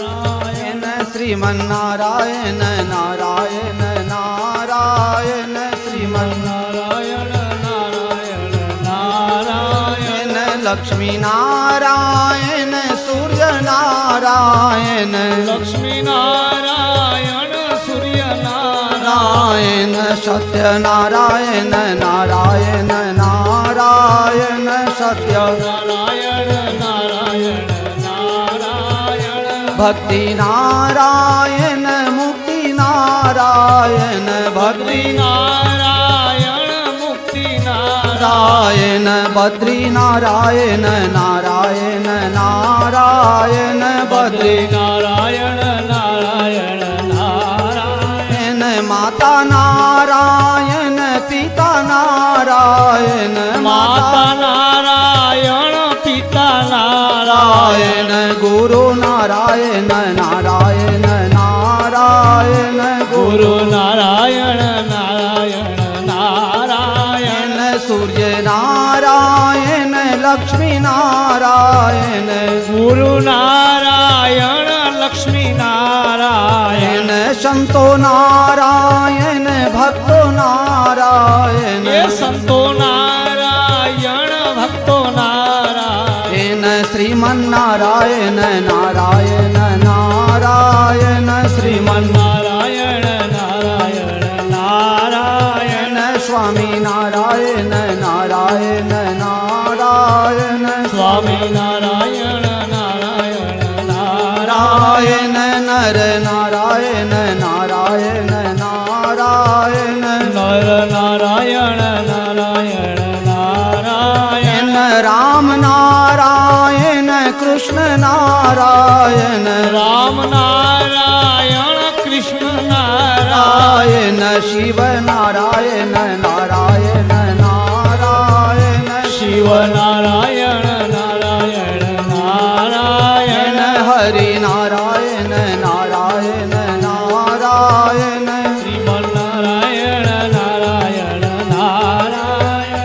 नारायण श्रीमन नारायण नारायण नारायण श्रीमन नारायण नारायण नारायण लक्ष्मी नारायण सूर्य नारायण लक्ष्मी नारायण सूर्य नारायण सत्य नारायण नारायण नारायण सत्य नारायण नारायण नारायण भक्ति नारायण मुक्ति नारायण भक्ति नारायण मुक्ति नारायण बद्री नारायण नारायण नारायण बद्री नारायण नारायण नारायण माता नारायण पिता नारायण माता नारायण पिता नारायण गुरु नारायण नारायण नारायण गुरु नारायण नारायण नारायण सूर्य नारायण लक्ष्मी नारायण गुरु नारायण लक्ष्मी नारायण संतो नारायण भक्तो नारायण ये संतो नारायण भक्तो नारायण श्रीमन नारायण नारायण नारायण श्रीमन नारायण नारायण नारायण स्वामी नारायण नारायण नारायण स्वामी नारायण नारायण नारायण नर नारायण नारायण नारायण नर नारायण नारायण नारायण राम नारायण कृष्ण नारायण राम नारायण कृष्ण नारायण शिव नारायण नारायण नारायण शिव नारायण नारायण नारायण हरि नारायण नारायण नारायण श्रीमन नारायण नारायण नारायण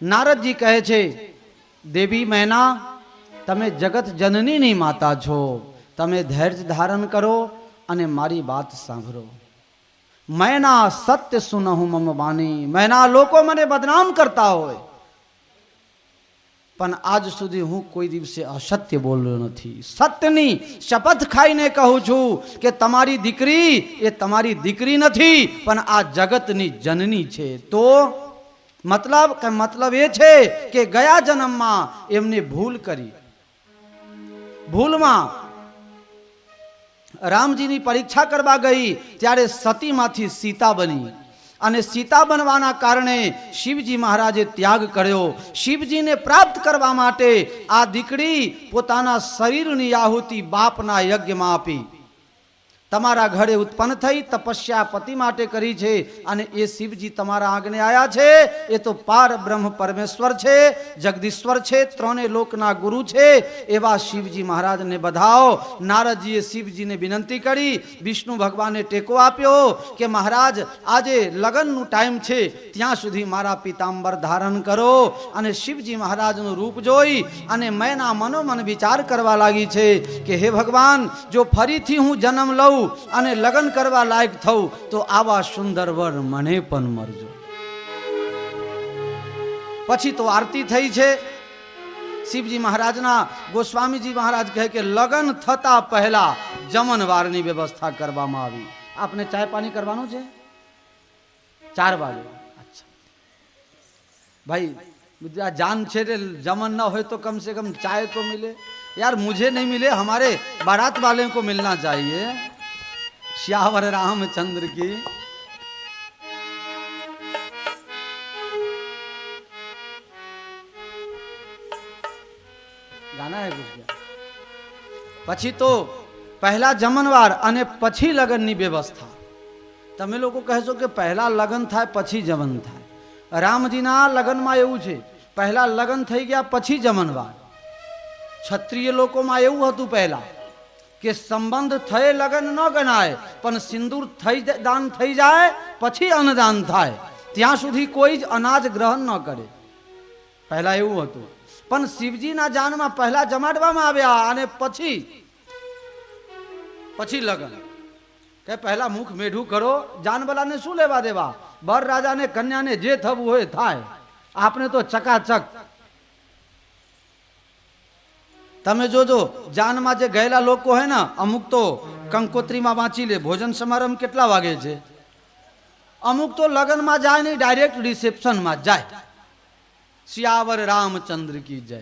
નારદજી કહે છે દેવી મૈના તમે જગત જનનીની માતા છો, તમે ધૈર્ય ધારણ કરો અને મારી વાત સાંભળો. મૈના સત્ય સુનહું મમ વાણી. મૈના લોકો મને બદનામ કરતા હોય પણ આજ સુધી હું કોઈ દિવસે અસત્ય બોલ્યો નથી. સત્યની શપથ ખાઈને કહું છું કે તમારી દીકરી એ તમારી દીકરી નથી પણ આ જગતની જનની છે. તો મતલબ એ છે કે ગયા જન્મમાં એમને ભૂલ કરી, ભૂલમાં રામજીની પરીક્ષા કરવા ગઈ ત્યારે સતીમાંથી સીતા બની અને સીતા બનવાના કારણે શિવજી મહારાજે ત્યાગ કર્યો. શિવજીને પ્રાપ્ત કરવા માટે આ દીકરી પોતાના શરીરની આહુતિ બાપના યજ્ઞમાં આપી તમારા ઘરે ઉત્પન્ન થઈ તપસ્યા પતિ માટે કરી છે અને એ શિવજી તમારા આંગણે આયા છે. એ તો પાર બ્રહ્મ પરમેશ્વર છે, જગદીશ્વર છે, ત્રણે લોકના ગુરુ છે. એવા શિવજી મહારાજને બધાઓ. નારદજીએ શિવજીને વિનંતી કરી, વિષ્ણુ ભગવાને ટેકો આપ્યો કે મહારાજ આજે લગ્નનું ટાઈમ છે, ત્યાં સુધી મારા પિતાંબર ધારણ કરો. અને શિવજી મહારાજનું રૂપ જોઈ અને મેના મનોમન વિચાર કરવા લાગી છે કે હે ભગવાન, જો ફરીથી હું જન્મ લઉં અને લગ્ન કરવા લાયક થઉં તો આવા સુંદર વર મને પણ મળજો. પછી તો આરતી થઈ છે. શિવજી મહારાજના ગોસ્વામીજી મહારાજ કહે કે લગ્ન થતા પહેલા જમણવારની વ્યવસ્થા કરવામાં આવી. આપને ચાય પાણી કરવાનું છે 4 વાગે. અચ્છા भाई, जान छे जमन ना हो तो कम से कम चाय तो मिले यार. मुझे नहीं मिले, हमारे बारात वाले को मिलना चाहिए. श्यावर रामचंद्र की. गाना है कुछ क्या? પછી તો પહેલા જમણવાર અને પછી લગ્નની વ્યવસ્થા. તમે લોકો કહેશો કે પહેલા લગ્ન થાય પછી જમન થાય. રામજીના લગ્નમાં એવું છે, પહેલા લગ્ન થઈ ગયા પછી જમણવાર. ક્ષત્રિય લોકોમાં એવું હતું પહેલા કે સંબંધ થયે લગ્ન ન ગણાય, પણ સિંદૂર થઈ દાન થઈ જાય પછી અન્નદાન થાય, ત્યાં સુધી કોઈ જ અનાજ ગ્રહણ ન કરે. પહેલા એવું હતું. પણ શિવજીના જાનમાં પહેલા જમાડવામાં આવ્યા અને પછી લગ્ન. કે પહેલા મુખ મેઢું કરો, જાનવાલાને શું લેવા દેવા? બર રાજાને કન્યાને જે થવું હોય થાય. આપણે તો ચકાચક. તમે જોજો જાનમાં જે ગયેલા લોકો હે ને, અમુક તો કંકોત્રીમાં વાંચી લે ભોજન સમારંભ કેટલા વાગે છે. અમુક તો લગ્નમાં જાય નહીં, ડાયરેક્ટ રિસેપ્શનમાં જાય. સિયાવર રામચંદ્ર કી જય.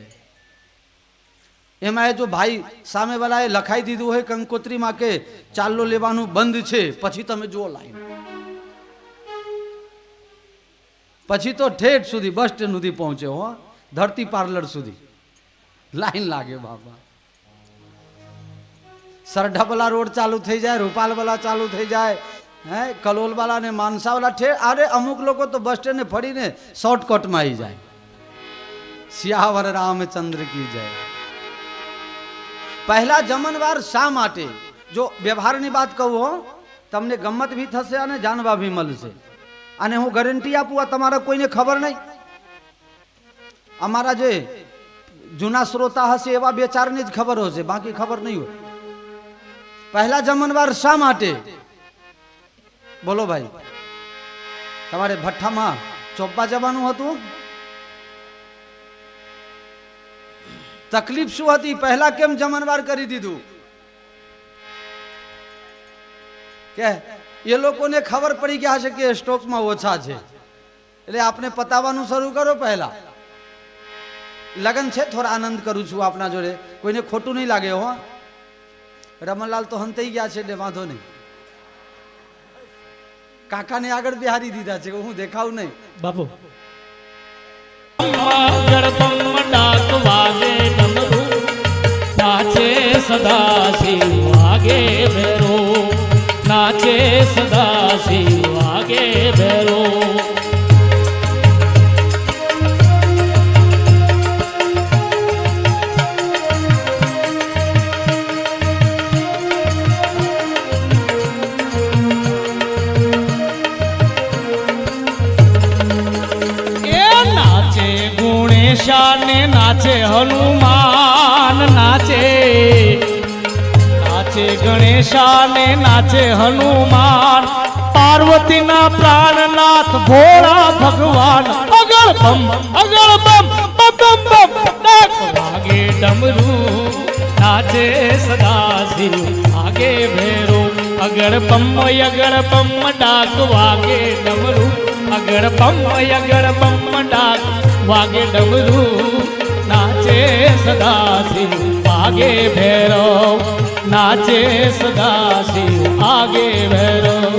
એમાં જો ભાઈ સામે વાળાએ લખાઈ દીધું હોય કંકોત્રીમાં કે ચાલો લેવાનું બંધ છે, પછી તમે જુઓ લાઈન. પછી તો ઠેઠ સુધી બસ સ્ટેન્ડ સુધી પહોંચે હો, ધરતી પાર્લર સુધી લાઈન લાગે બાબા. સરઢાવાલા રોડ ચાલુ થઈ જાય, રૂપાલવાલા ચાલુ થઈ જાય, હે કલોલવાલા ને માનસાવાલા ઠેઠ. અરે અમુક લોકો તો બસ સ્ટેન્ડ ફરીને શોર્ટકટમાં આવી જાય. સિયાવર રામચંદ્ર કી જય. પહેલા જમણવાર શા માટે? જો વ્યવહારની વાત કહું હો, તમને ગમત ભી થશે અને જાણવા ભી મળશે. અને હું ગેરંટી આપું, આ તમારા કોઈને ખબર નહીં. અમારા જે જૂના શ્રોતા હશે એવા 2-4 ને જ ખબર હશે, બાકી ખબર નહીં હોય. પહેલા જમણવાર શા માટે? બોલો ભાઈ. તમારે ભઠ્ઠામાં ચોપ્પા જવાનું હતું, તકલીફ શું હતી? પહેલા કેમ જમણવાર કરી દીધું? કે એ લોકોને ખબર પડી ગયા હશે કે સ્ટોકમાં ઓછા છે, એટલે આપણે પતાવવાનું શરૂ કરો. પહેલા લગન છે, થોડા આનંદ કરું છું આપના જોડે, કોઈને ખોટું નહીં લાગે હો. રમણલાલ તો હંતાઈ ગયા છે એટલે વાંધો નહીં. કાકાને આગળ બિહારી દીધા છે, હું દેખાવું નહીં બાપુ. ગણપમ ડાક વાગે ડમરૂ, નાચે સદાશિવ વાગે ભેરો, નાચે સદાશિવ વાગે ભેરો. ને નાચે હનુમાન, નાચે નાચે ગણેશા ને નાચે હનુમાન, પાર્વતીના પ્રાણનાથ ભોળા ભગવાન. અગળ બમ બમ ડાક વાગે ડમરૂ, નાચે સદાશિવ વાગે ભેરો. અગળ બમ ડાક વાગે ડમરૂ, અગળ બમ ડાક વાગે ડમરૂ, નાચે સદાશિવ વાગે ભૈરવ, નાચે સદાશિવ વાગે ભૈરવ.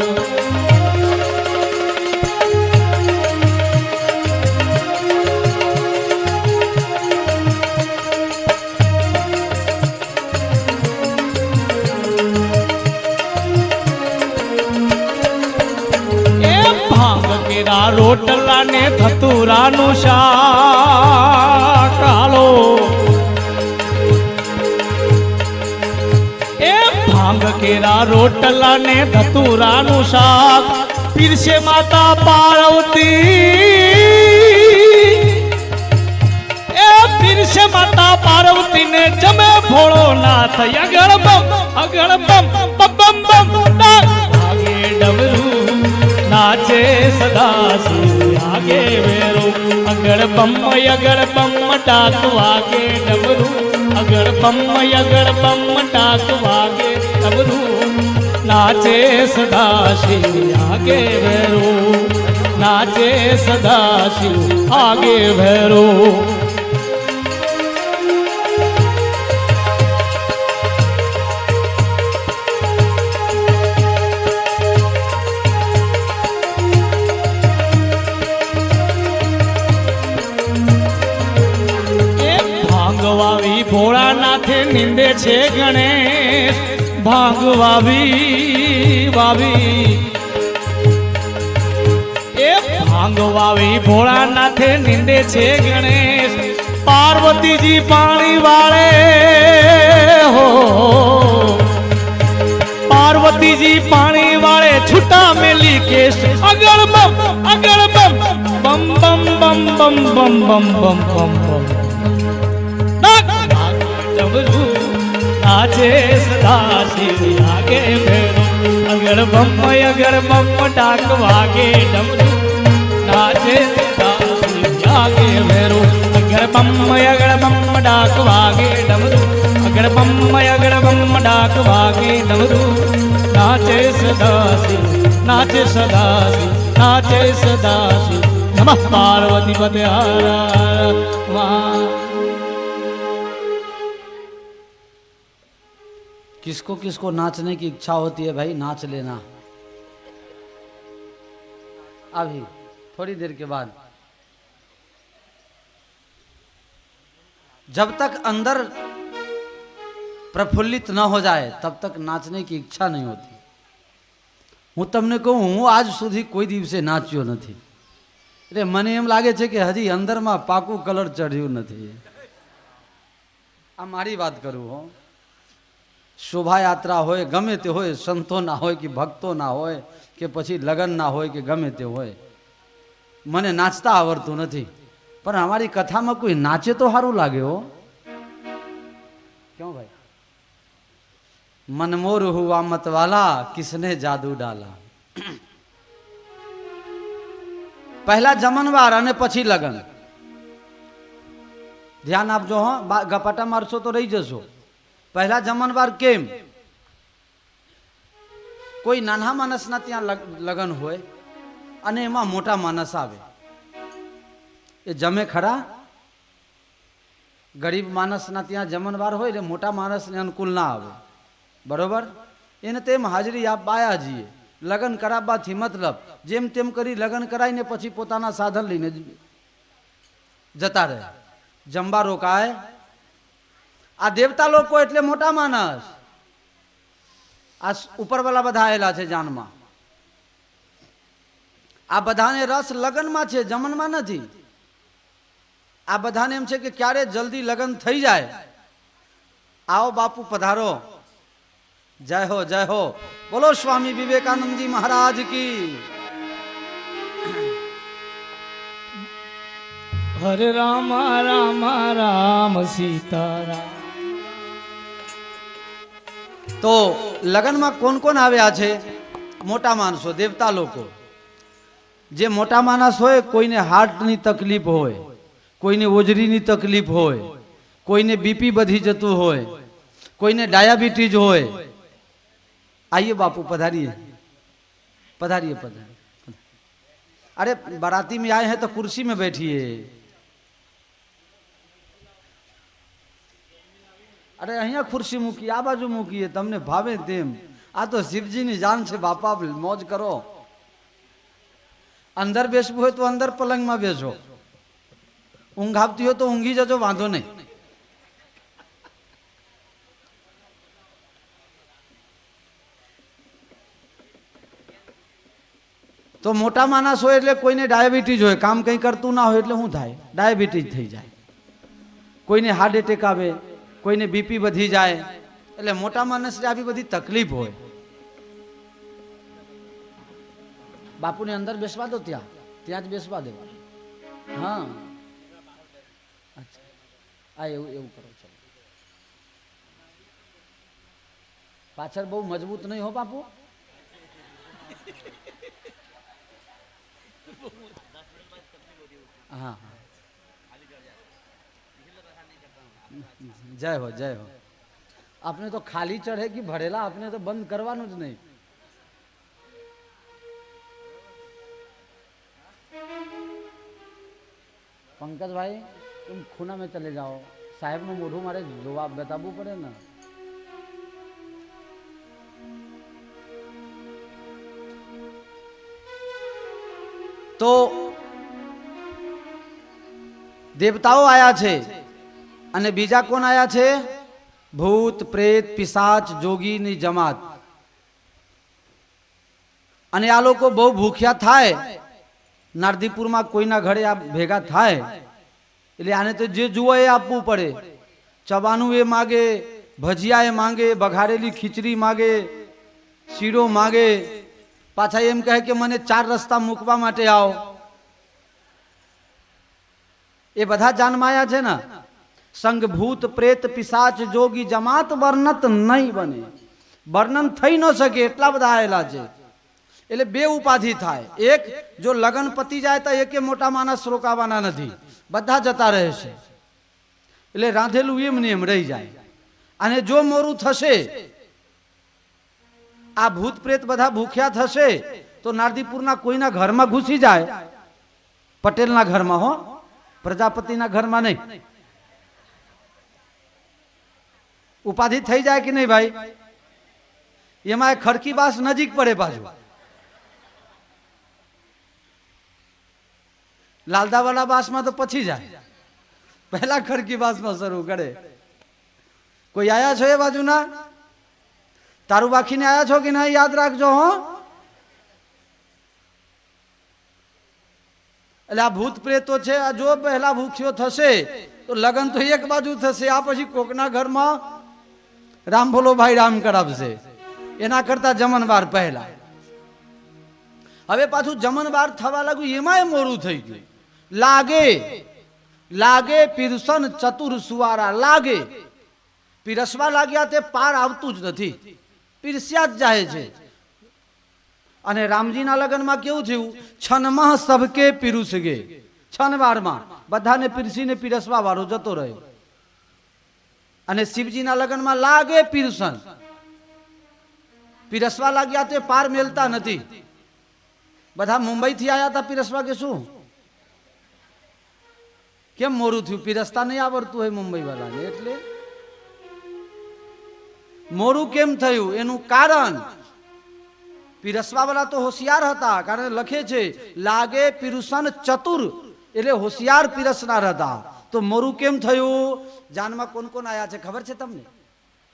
ધતુરાનું શાક હાલો એ ભાંગ કેરા રોટલા ને ધતુરાનું શાક પીરસે માતા પાર્વતી એ પીરસે માતા પાર્વતી ને જમે ભોળો નાથ અગળ બમ બમ બમ આગે ડમરું નાચે સદા શિવ આગે વેરો અગળ બમ ડાક વાગે ડમરું અગળ બમ ડાક વાગે ડમરું નાચે સદા શિવ આગે ભૈરો નાચે સદા શિવ આગે ભૈરો ભાંગવાવી ભોળાનાથે નિંદે છે ગણેશ ભાંગવાવી એ ભાંગવાવી ભોળાનાથે નિંદે છે ગણેશ પાર્વતીજી પાણી વાળે હો પાર્વતીજી પાણી વાળે છૂટા મેલી કેશ અગળ બમ બમ બમ બમ બમ બમ બમ બમ બમ નાચે સદા શિવ આગે ભૈરો અગળ બમ ડાક વાગે ડમરું નાચે સદા શિવ આગે ભૈરો અગળ બમ ડાક વાગે ડમરું અગળ બમ ડાક વાગે ડમરું નાચે સદા શિવ નાચે સદા શિવ નાચે સદા શિવ નમઃ પાર્વતી પતે હર મા किसको किसको नाचने की इच्छा होती है भाई, नाच लेना अभी थोड़ी देर के बाद। जब तक अंदर प्रफुल्लित न हो जाए तब तक नाचने की इच्छा नहीं होती। હું તમને કહું, હું આજ સુધી કોઈ દિવસે નાચ્યો નથી, એટલે મને એમ લાગે છે કે હજી અંદરમાં પાકું કલર ચડ્યું નથી. આ મારી વાત કરું હો. શોભાયાત્રા હોય, ગમે તે હોય, સંતોના હોય કે ભક્તોના હોય કે પછી લગ્નના હોય કે ગમે તે હોય, મને નાચતા આવડતું નથી, પણ અમારી કથામાં કોઈ નાચે તો સારું લાગે હો. ક્यों ભાઈ? मनमोर हुआ मत वाला किसने जादू डाला. પહેલા જમણવાર અને પછી લગન. ધ્યાન આપજો હો, ગપાટા મારશો તો રહી જશો. પહેલા જમણવાર કેમ? કોઈ નાના માણસના ત્યાં લગન હોય અને એમાં મોટા માણસ આવે, એ જમે ખરા? ગરીબ માણસના ત્યાં જમણવાર હોય એટલે મોટા માણસને અનુકૂળ ના આવે, બરોબર? એને તેમ હાજરી આપ બાયાજીએ લગન કરાવવાથી મતલબ જેમ તેમ કરી લગન કરાવીને પછી પોતાના સાધન લઈને જતા રહે, જમવા રોકાય. આ દેવતા લોકો એટલે મોટા માણસ, આ ઉપરવાળા બધા આવેલા છે જાનમાં. આ બધાને રસ લગનમાં છે, જમનમાં નથી. આ બધાને એમ છે કે ક્યારે જલ્દી લગન થઈ જાય. આવો બાપુ પધારો, જય હો જય હો. બોલો સ્વામી વિવેકાનંદજી મહારાજ કી. હરે રામ રામ રામ સીતારામ. તો લગનમાં કોણ કોણ આવ્યા છે? મોટા માણસો, દેવતા લોકો. જે મોટા માણસ હોય, કોઈને હાર્ટની તકલીફ હોય, કોઈને ઓજરીની તકલીફ હોય, કોઈને બીપી વધી જતું હોય, કોઈને ડાયાબિટીज હોય. आइए बापू, पधारिए पधारिए पधारिए. अरे बाराती में आए हैं तो कुर्सी में बैठिए. अरे અહીંયા ખુરશી મૂકી, આ બાજુ મૂકીએ, તમને ભાવે તેમ. આ તો શિવજીની જાન છે બાપા, મોજ કરો. અંદર બેસવું હોય તો અંદર પલંગમાં બેસો, ઊંઘ આવતી હોય તો ઊંઘી જજો, વાંધો નહીં. તો મોટા માણસ હોય એટલે કોઈને ડાયાબિટીસ હોય, કામ કંઈ કરતું ના હોય એટલે શું થાય? ડાયાબિટીસ થઈ જાય. કોઈને હાર્ટ એટેક આવે, કોઈને બીપી વધી જાય. એટલે મોટા માણસને આવી બધી તકલીફ હોય. બાપુને અંદર બેસવા દો, ત્યાં જ બેસવા દેવા. હા અચ્છા, હા એવું કરો છો. પાછળ બહુ મજબૂત નહીં હો બાપુ. હા જય હો જય હો. આપને તો ખાલી ચढ़े कि ભરેલા, આપને તો બંધ કરવાનું જ નહીં. पंकज भाई तुम खूना में चले जाओ, साहेब નું મોઢું મારે જોવા બતાવવું પડે ને. તો દેવતાઓ આયા છે અને બીજા કોણ આયા છે? ભૂત પ્રેત પિશાચ જોગીની જમાત. અને આ લોકો બહુ ભૂખ્યા થાય, નારદીપુરમાં કોઈના ઘરે આ ભેગા થાય એટલે આને તો જે જુઓ એ આપવું પડે. ચવાનું એ માગે, ભજીયા એ માંગે, બઘારેલી ખીચડી માગે, શીરો માગે, પાછા એમ કહે કે મને 4 રસ્તા મૂકવા માટે આવો. એ બધા જાનમાયા છે ને. સંગ ભૂત પ્રેત પિશાચ જોગી જમાત વર્ણત નહીં બને, વર્ણન થઈ ન શકે એટલા બધા આવેલા છે. એટલે બે ઉપાધિ થાય. એક, જો લગન પતી જાય તો એકે મોટા માણસ રોકાવાના નથી, બધા જતા રહે છે. એટલે રાંધેલું એમ ને એમ રહી જાય. અને જો મોરું થશે, આ ભૂત પ્રેત બધા ભૂખ્યા થશે તો નારદીપુરના કોઈના ઘરમાં ઘૂસી જાય, પટેલના ઘરમાં હો, પ્રજાપતિના ઘરમાં નહીં. ઉપાધિ થઈ જાય કે નહીં ભાઈ? એમાં ખડકી બાસ નજીક પડે પાછું. લાલદાવાલા બાસમાં તો પછી જાય, પહેલા ખડકી બાસમાં શરૂ કરે. કોઈ આયા છો એ બાજુના? તારું વાખીને આયા છો કે ના? યાદ રાખજો હો. એટલે આ ભૂત પ્રેતો છે, આ જો પહેલા ભૂખ્યો થશે તો લગન તો એક બાજુ થશે, આ પછી કોકના ઘરમાં રામ ભોલો ભાઈ રામ કરાવશે. એના કરતા જમણવાર પહેલા. હવે પાછું જમણવાર થવા લાગ્યું, એમાંય મોરું થઈ ગયું. લાગે પીરસન ચતુર સુવારા. લાગે પીરસવા લાગ્યા તે પાર આવતું જ નથી, પીરસ્યા જ જાય છે. અને રામજીના લગ્નમાં કેવું થયું? છનમાં સબકે પીરુસ ગે. છનવારમાં બધાને પીરસીને પીરસવા વાળો જતો રહ્યો. અને શિવજીના લગ્નમાં લાગે પીરસન, પીરસવા લાગ્યા તે પાર મેલતા નથી. બધા મુંબઈથી આવ્યા હતા પીરસવા કે શું? કેમ મોરું થયું? પીરસતા નહીં આવડતું હોય મુંબઈ વાળાને, એટલે મોરું કેમ થયું? એનું કારણ, પીરસવા વાળા તો હોશિયાર હતા, કારણ લખે છે લાગે પીરુસન ચતુર, એટલે હોશિયાર પીરસનાર હતા. તો મોરું કેમ થયું? જાનમાં કોણ કોણ આયા છે ખબર છે તમને?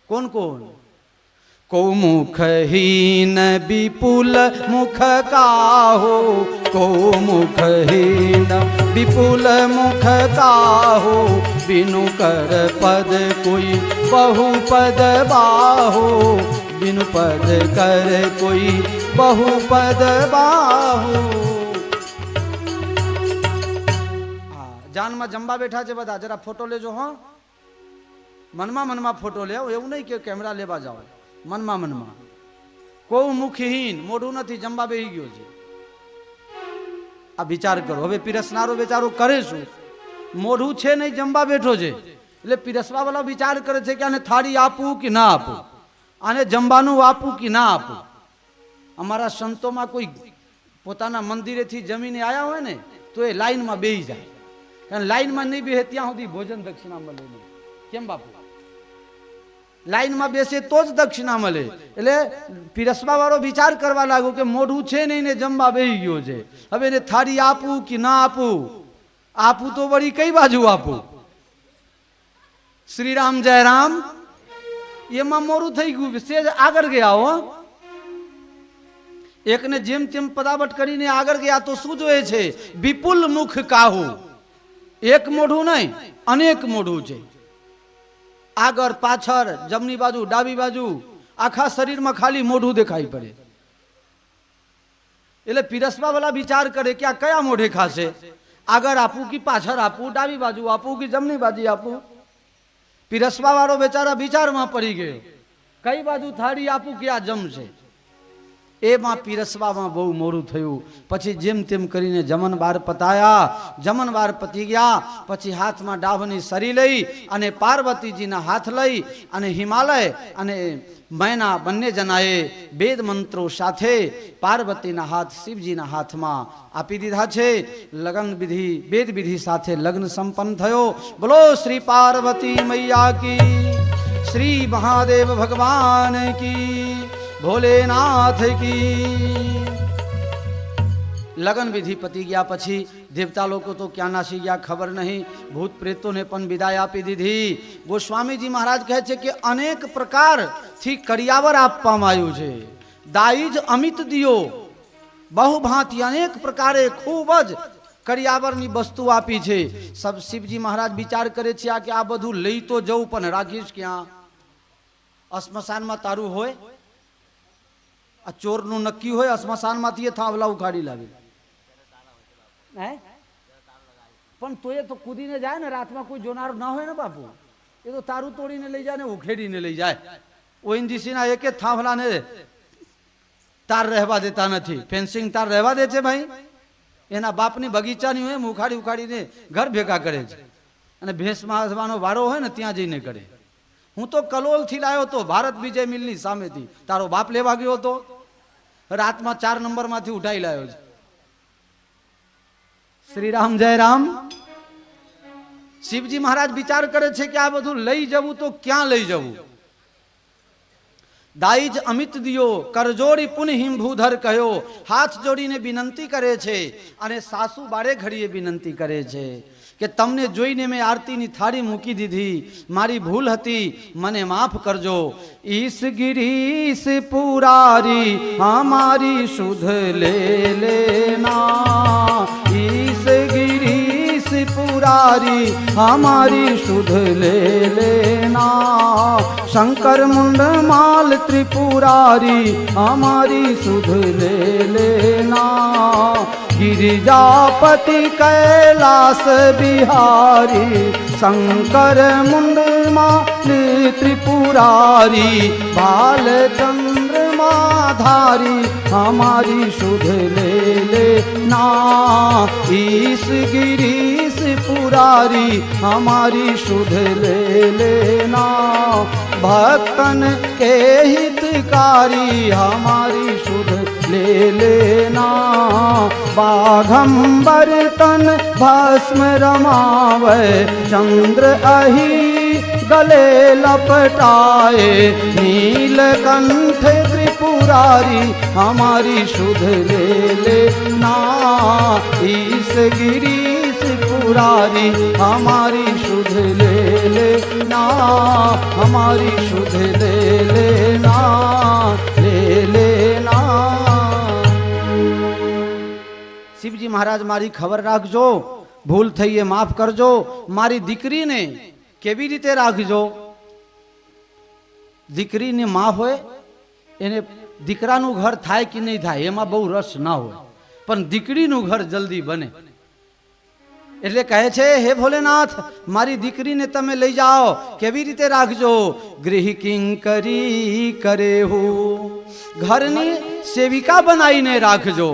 કોણ કોણ? કો મુખહીન વિપુલ મુખ કાહો, કો મુખહીન વિપુલ મુખ કાહો, बिनु कर पद कोई बहु पद बाहो, बिनु पद कर कोई बहु पद बाहो. જાનમાં જમવા બેઠા છે બધા, જરા ફોટો લેજો હો. મનમાં ફોટો લેવો, એવું નહીં કે કેમેરા લેવા જાઓ. મનમાં કોઈ મુખહીન, મોઢું નથી, જમવા બેસી ગયો છે. આ વિચાર કરો. હવે પીરસનારો બેચારો કરે શું? મોઢું છે નહીં, જમવા બેઠો છે. એટલે પીરસવા વાળો વિચાર કરે છે કે આને થાળી આપું કે ના આપું, આને જમવાનું આપું કે ના આપું. અમારા સંતોમાં કોઈ પોતાના મંદિરેથી જમીને આવ્યા હોય ને તો એ લાઈનમાં બેસી જાય, કારણ લાઈનમાં નહીં બેસે ત્યાં સુધી ભોજન દક્ષિણા મળે નહીં. કેમ બાપુ? લાઈનમાં બેસે તો જ દક્ષિણા મળે. એટલે પીરસવા વાળો વિચાર કરવા લાગ્યો કે મોઢું છે નહીં ને જમવા બેસી ગયો છે, હવે એને થાળી આપું કે ના આપું? આપું તો વળી કઈ બાજુ આપું? શ્રી રામ જય રામ એમાં મોરું થઈ ગયું, સેજ આગળ ગયા હો. એકને જેમ તેમ પદાવટ કરીને આગળ ગયા તો શું જોઈએ છે? વિપુલ મુખ કાહુ. એક મોઢું નહીં, અનેક મોઢું છે. આગળ પાછળ, જમણી બાજુ, ડાબી બાજુ, આખા શરીરમાં ખાલી મોઢું દેખાઈ પડે. એટલે પીરસવા વાળા વિચાર કરે કે આ કયા મોઢે ખાશે, આગળ આપું કે પાછળ આપું, ડાબી બાજુ આપું કે જમણી બાજુ આપું. પીરસવા વાળો બેચારા વિચારમાં પડી ગયો, કઈ બાજુ થાળી આપું કે આ જમશે. એમાં પીરસવામાં બહુ મોડું થયું. પછી જેમ તેમ કરીને જમણવાર પતાયા. જમણવાર પતી ગયા પછી હાથમાં ડાભની સરી લઈ અને પાર્વતીજીના હાથ લઈ અને હિમાલય અને મૈના બંને જણાએ વેદ મંત્રો સાથે પાર્વતીના હાથ શિવજીના હાથમાં આપી દીધા છે. લગ્ન વિધિ, વેદ વિધિ સાથે લગ્ન સંપન્ન થયો. બોલો શ્રી પાર્વતી મૈયા કી, શ્રી મહાદેવ ભગવાન કી, ભોલેનાથ કી. લગ્ન વિધિ પતી ગયા પછી દેવતા લોકો તો ક્યાં નાસી ગયા ખબર નહીં. ભૂત પ્રેતોને પણ વિદાય આપી દીધી. ગોસ્વામીજી મહારાજ કહે છે કે અનેક પ્રકારથી કરિયાવર આપવામાં આવ્યું છે. દાઈજ અમિત દિયો, બહુ ભાંતિ અનેક પ્રકારે ખૂબ જ કરિયાવરની વસ્તુ આપી છે. સબ શિવજી મહારાજ વિચાર કરે છે કે આ બધું લઈ તો જવું પણ રાખીશ ક્યાં? સ્મશાનમાં તારું હોય? આ ચોરનું નક્કી હોય સ્મશાનમાંથી એ થાંભલા ઉખાડી લાવે. પણ તો એ તો કૂદીને જાય ને, રાતમાં કોઈ જોનાર ના હોય ને બાપુ, એ તો તારું તોડીને લઈ જાય ને ઉખેડીને લઈ જાય. ઓએનજીસીના એક જ થાંભલાને તાર રહેવા દેતા નથી. ફેન્સિંગ તાર રહેવા દે છે ભાઈ? એના બાપની બગીચાની હોય ઉખાડી ઉખાડીને ઘર ભેગા કરે છે. અને ભેંસમાં હસવાનો વારો હોય ને ત્યાં જઈને કરે. હું તો કલોલથી લાવ્યો તો, ભારત વિજય મિલની સામેથી. તારો બાપ લેવા ગયો હતો, રાતમાં 4 નંબરમાંથી ઉઠાઈ લાવ્યો છે. શ્રી રામ જય રામ. શિવજી મહારાજ વિચાર કરે છે કે આ બધું લઈ જવું તો ક્યાં લઈ જવું? દાઈજ અમિત દિયો, કરજોડી પુનહિમ ભૂધર કહ્યો. હાથ જોડીને વિનંતી કરે છે અને સાસુ બારે ઘડીએ વિનંતી કરે છે કે તમને જોઈને મેં આરતીની થાળી મૂકી દીધી, મારી ભૂલ હતી, મને માફ કરજો. ઈસ ગિરીશ પુરારી હમારી શુદ્ધ લે લેના. ઈસ ગિરીશ પુરારી હમારી શુદ્ધ લે લેના. શંકર મુંડ માલ ત્રિपुરારી હમારી શુદ્ધ લે લેના. गिरिजापति कैलास बिहारी शंकर मुंडमाली त्रिपुरारी बाल चंद्रमाधारी हमारी शुद्ध ले लेना. ईश गिरीश पुरारी हमारी शुद्ध ले लेना. भक्तन के हितकारी हमारी शुद्ध ले लेना. बाघंबर तन भस्म रमावे चंद्र अही गले लपटाए. नीलकंठ त्रिपुरारी हमारी शुद्ध ले लेना. ईश गिरीश पुरारी हमारी शुद्ध ले लेना. हमारी शुद्ध ले लेना, ले लेना. શિવજી મહારાજ મારી ખબર રાખજો, ભૂલ થઈ એ માફ કરજો. મારી દીકરીને કેવી રીતે રાખજો? દીકરીની માં હોય એને દીકરાનું ઘર થાય કે નહીં થાય એમાં બહુ રસ ના હોય, પણ દીકરીનું ઘર જલ્દી બને. એટલે કહે છે હે ભોલેનાથ, મારી દીકરીને તમે લઈ જાઓ, કેવી રીતે રાખજો? ગૃહ કિંકરી કરે હું, ઘરની સેવિકા બનાવીને રાખજો.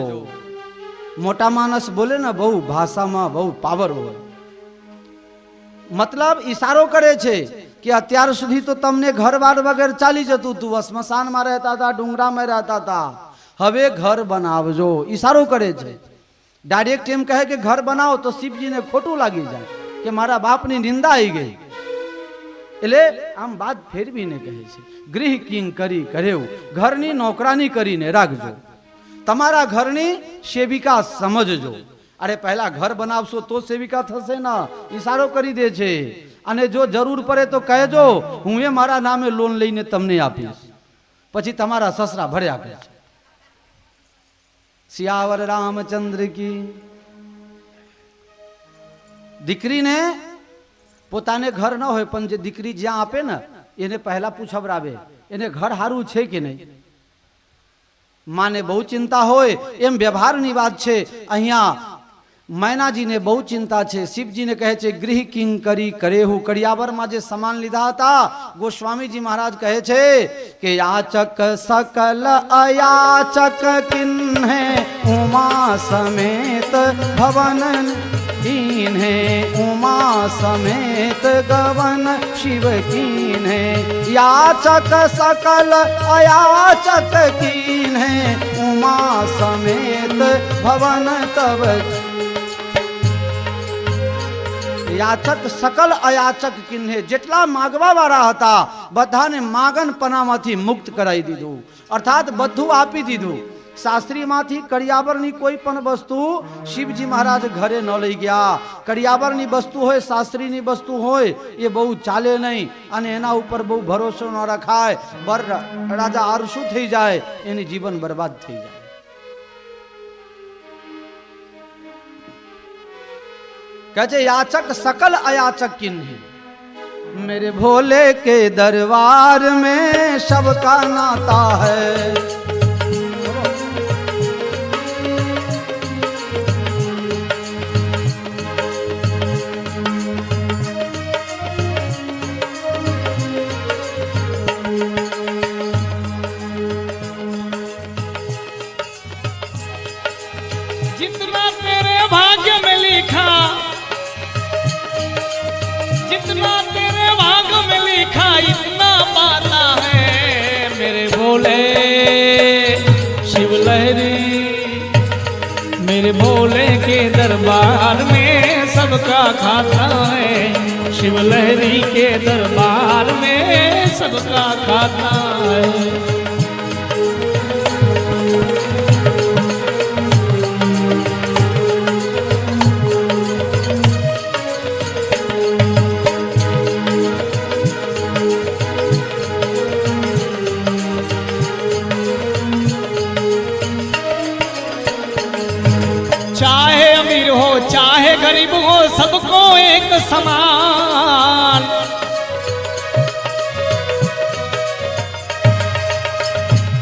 મોટા માણસ બોલે ને બહુ ભાષામાં બહુ પાવર હોય. મતલબ ઈશારો કરે છે કે અત્યાર સુધી તો તમને ઘરવાર વગર ચાલી જતું તું, સ્મશાનમાં રહેતા હતા, ડુંગરામાં રહેતા હતા, હવે ઘર બનાવજો. ઈશારો કરે છે. ડાયરેક્ટ એમ કહે કે ઘર બનાવો તો શિવજીને ખોટું લાગી જાય કે મારા બાપની નિંદા આવી ગઈ. એટલે આમ વાત ફેરવીને કહે છે ગૃહ કિંગ કરી કરેવું, ઘરની નોકરાની કરીને રાખજો. તમારા ઘરની સેવિકા સમજજો. અરે પહેલા ઘર બનાવશો તો સેવિકા થશે ને, ઈશારો કરી દે છે. અને જો જરૂર પડે તો કહેજો, હું એ મારા નામે લોન લઈને તમને આપીશ. પછી તમારા સસરા ભર્યા કરે છે. સિયાવર રામચંદ્ર કી. દીકરીને પોતાને ઘર ન હોય પણ જે દીકરી જ્યાં આપે ને એને પહેલા પૂછવરાવે એને ઘર સારું છે કે નહીં. માને બહુ ચિંતા હોય એમ વ્યવહારની વાત છે. અહીંયા मैनाजीને બહુ ચિંતા છે. શિવજીને કહે છે ગૃહ કિંકરી કરેહુ. કડિયાવરમાં જે સામાન લીધા હતા ગોસ્વામીજી મહારાજ કહે છે કે યાચક સકલ અયાચક કિન્હે ઉમા સમેત ભવન कीन्हे उमा समेत गवन शिव कीन्हे. याचक सकल अयाचक कीन्हे उमा समेत भवन तब. યાચક સકલ અયાચક કિન્હે. જેટલા માગવા વાળા હતા બધાને માગણપણામાંથી મુક્ત કરાવી દીધું, અર્થાત બધું આપી દીધું. શાસ્ત્રીમાંથી કડિયાવરની કોઈ પણ વસ્તુ શિવજી મહારાજ ઘરે ન લઈ ગયા. કડિયાવરની વસ્તુ હોય, શાસ્ત્રીની વસ્તુ હોય એ બહુ ચાલે નહીં અને એના ઉપર બહુ ભરોસો ન રખાય. બર રાજા આરસુ થઈ જાય, એની જીવન બરબાદ થઈ જાય. કહે છે याचक सकल अयाचक किन्हीं. मेरे भोले के दरबार में सबका नाता है. जितना तेरे भाग्य में लिखा, जितना तेरे भाग्य में लिखा इतना पाता है मेरे भोले शिव लहरी. मेरे भोले के दरबार में सबका खाता है. शिव लहरी के दरबार में सबका खाता है. चाहे अमीर हो चाहे गरीब हो सबको एक समान.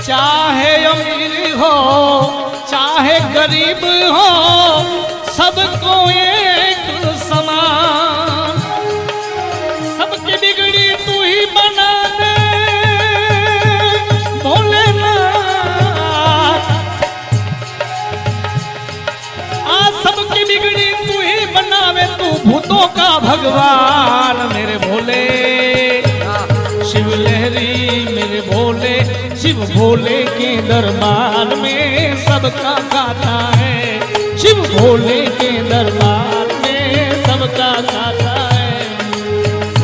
चाहे अमीर हो चाहे गरीब हो सबको एक समान. सबकी बिगड़ी तू ही बना दे भोलेनाथ. सबकी बिगड़ी तू ही बनावे, तू भूतों का भगवान मेरे भोले शिव लहरी. मेरे भोले शिव भोले के दरबार में सबका खाता है. शिव भोले के दरबार में सबका खाता है.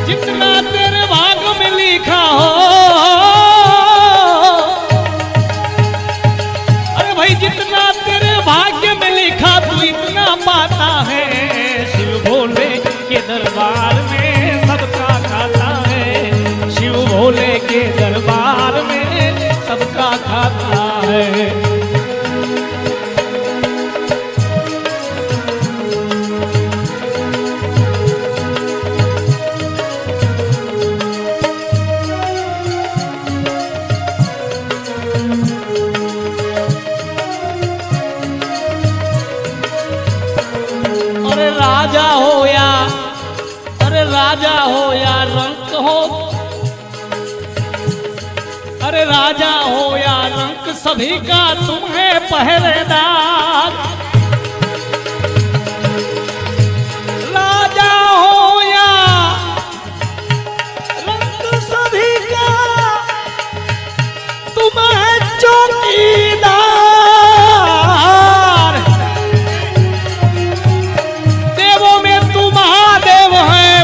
जितना तेरे भाग में लिखा हो, अरे भाई जितना तेरे भाग्य में लिखा तू इतना पाता है. शिव भोले के दरबार में सबका खाता है. शिव भोले के दरबार में सबका खाता है. राजा हो या रंक हो, अरे राजा हो या रंक सभी का तुम है पहरेदार. राजा हो या रंक सभी का तुम है चौकीदार.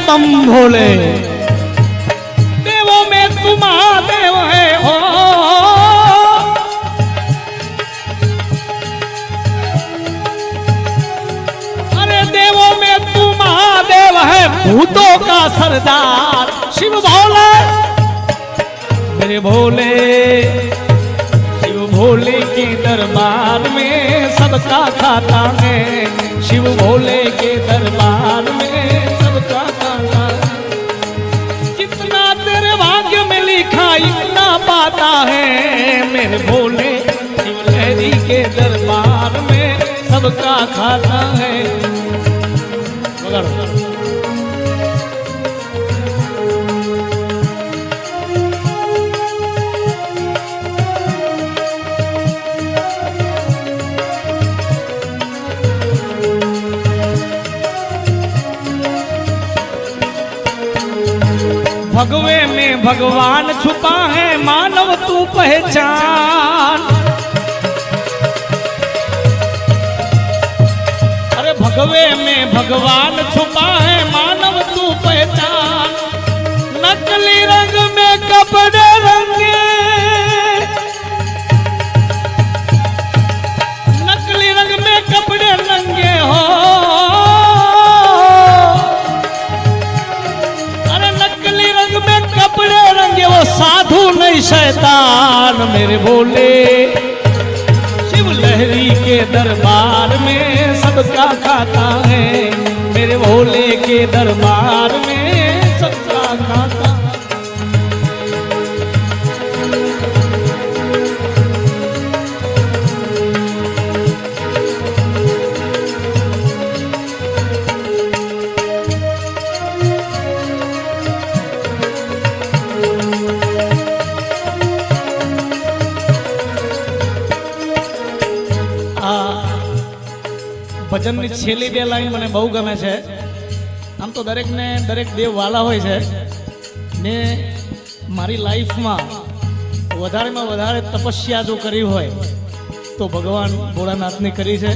बम भोले देवों में तुम महादेव है हो. अरे देवों में तुम महादेव है, भूतों का सरदार शिव भोले. मेरे भोले शिव भोले के दरबार में सबका खाता है, शिव भोले के दरबार में सबका खाता है। जितना तेरे भाग्य में लिखा इतना पाता है, मेरे भोले शिव लहरी के दरबार में सबका खाता है। भगवे में भगवान छुपा है, मानव तू पहचान। अरे भगवे में भगवान छुपा है, मानव तू पहचान। नकली रंग में कपड़े रंगे, नकली रंग में कपड़े रंगे हो। कपड़े रंगे वो साधु नहीं शैतान, मेरे भोले शिव लहरी के दरबार में सबका खाता है, मेरे भोले के दरबार में सबका खाता। ભજનની છેલ્લી બે લાઈન મને બહુ ગમે છે. આમ તો દરેકને દરેક દેવ વાલા હોય છે ને મારી લાઈફમાં વધારેમાં વધારે તપસ્યા જો કરી હોય તો ભગવાન ભોળાનાથની કરી છે.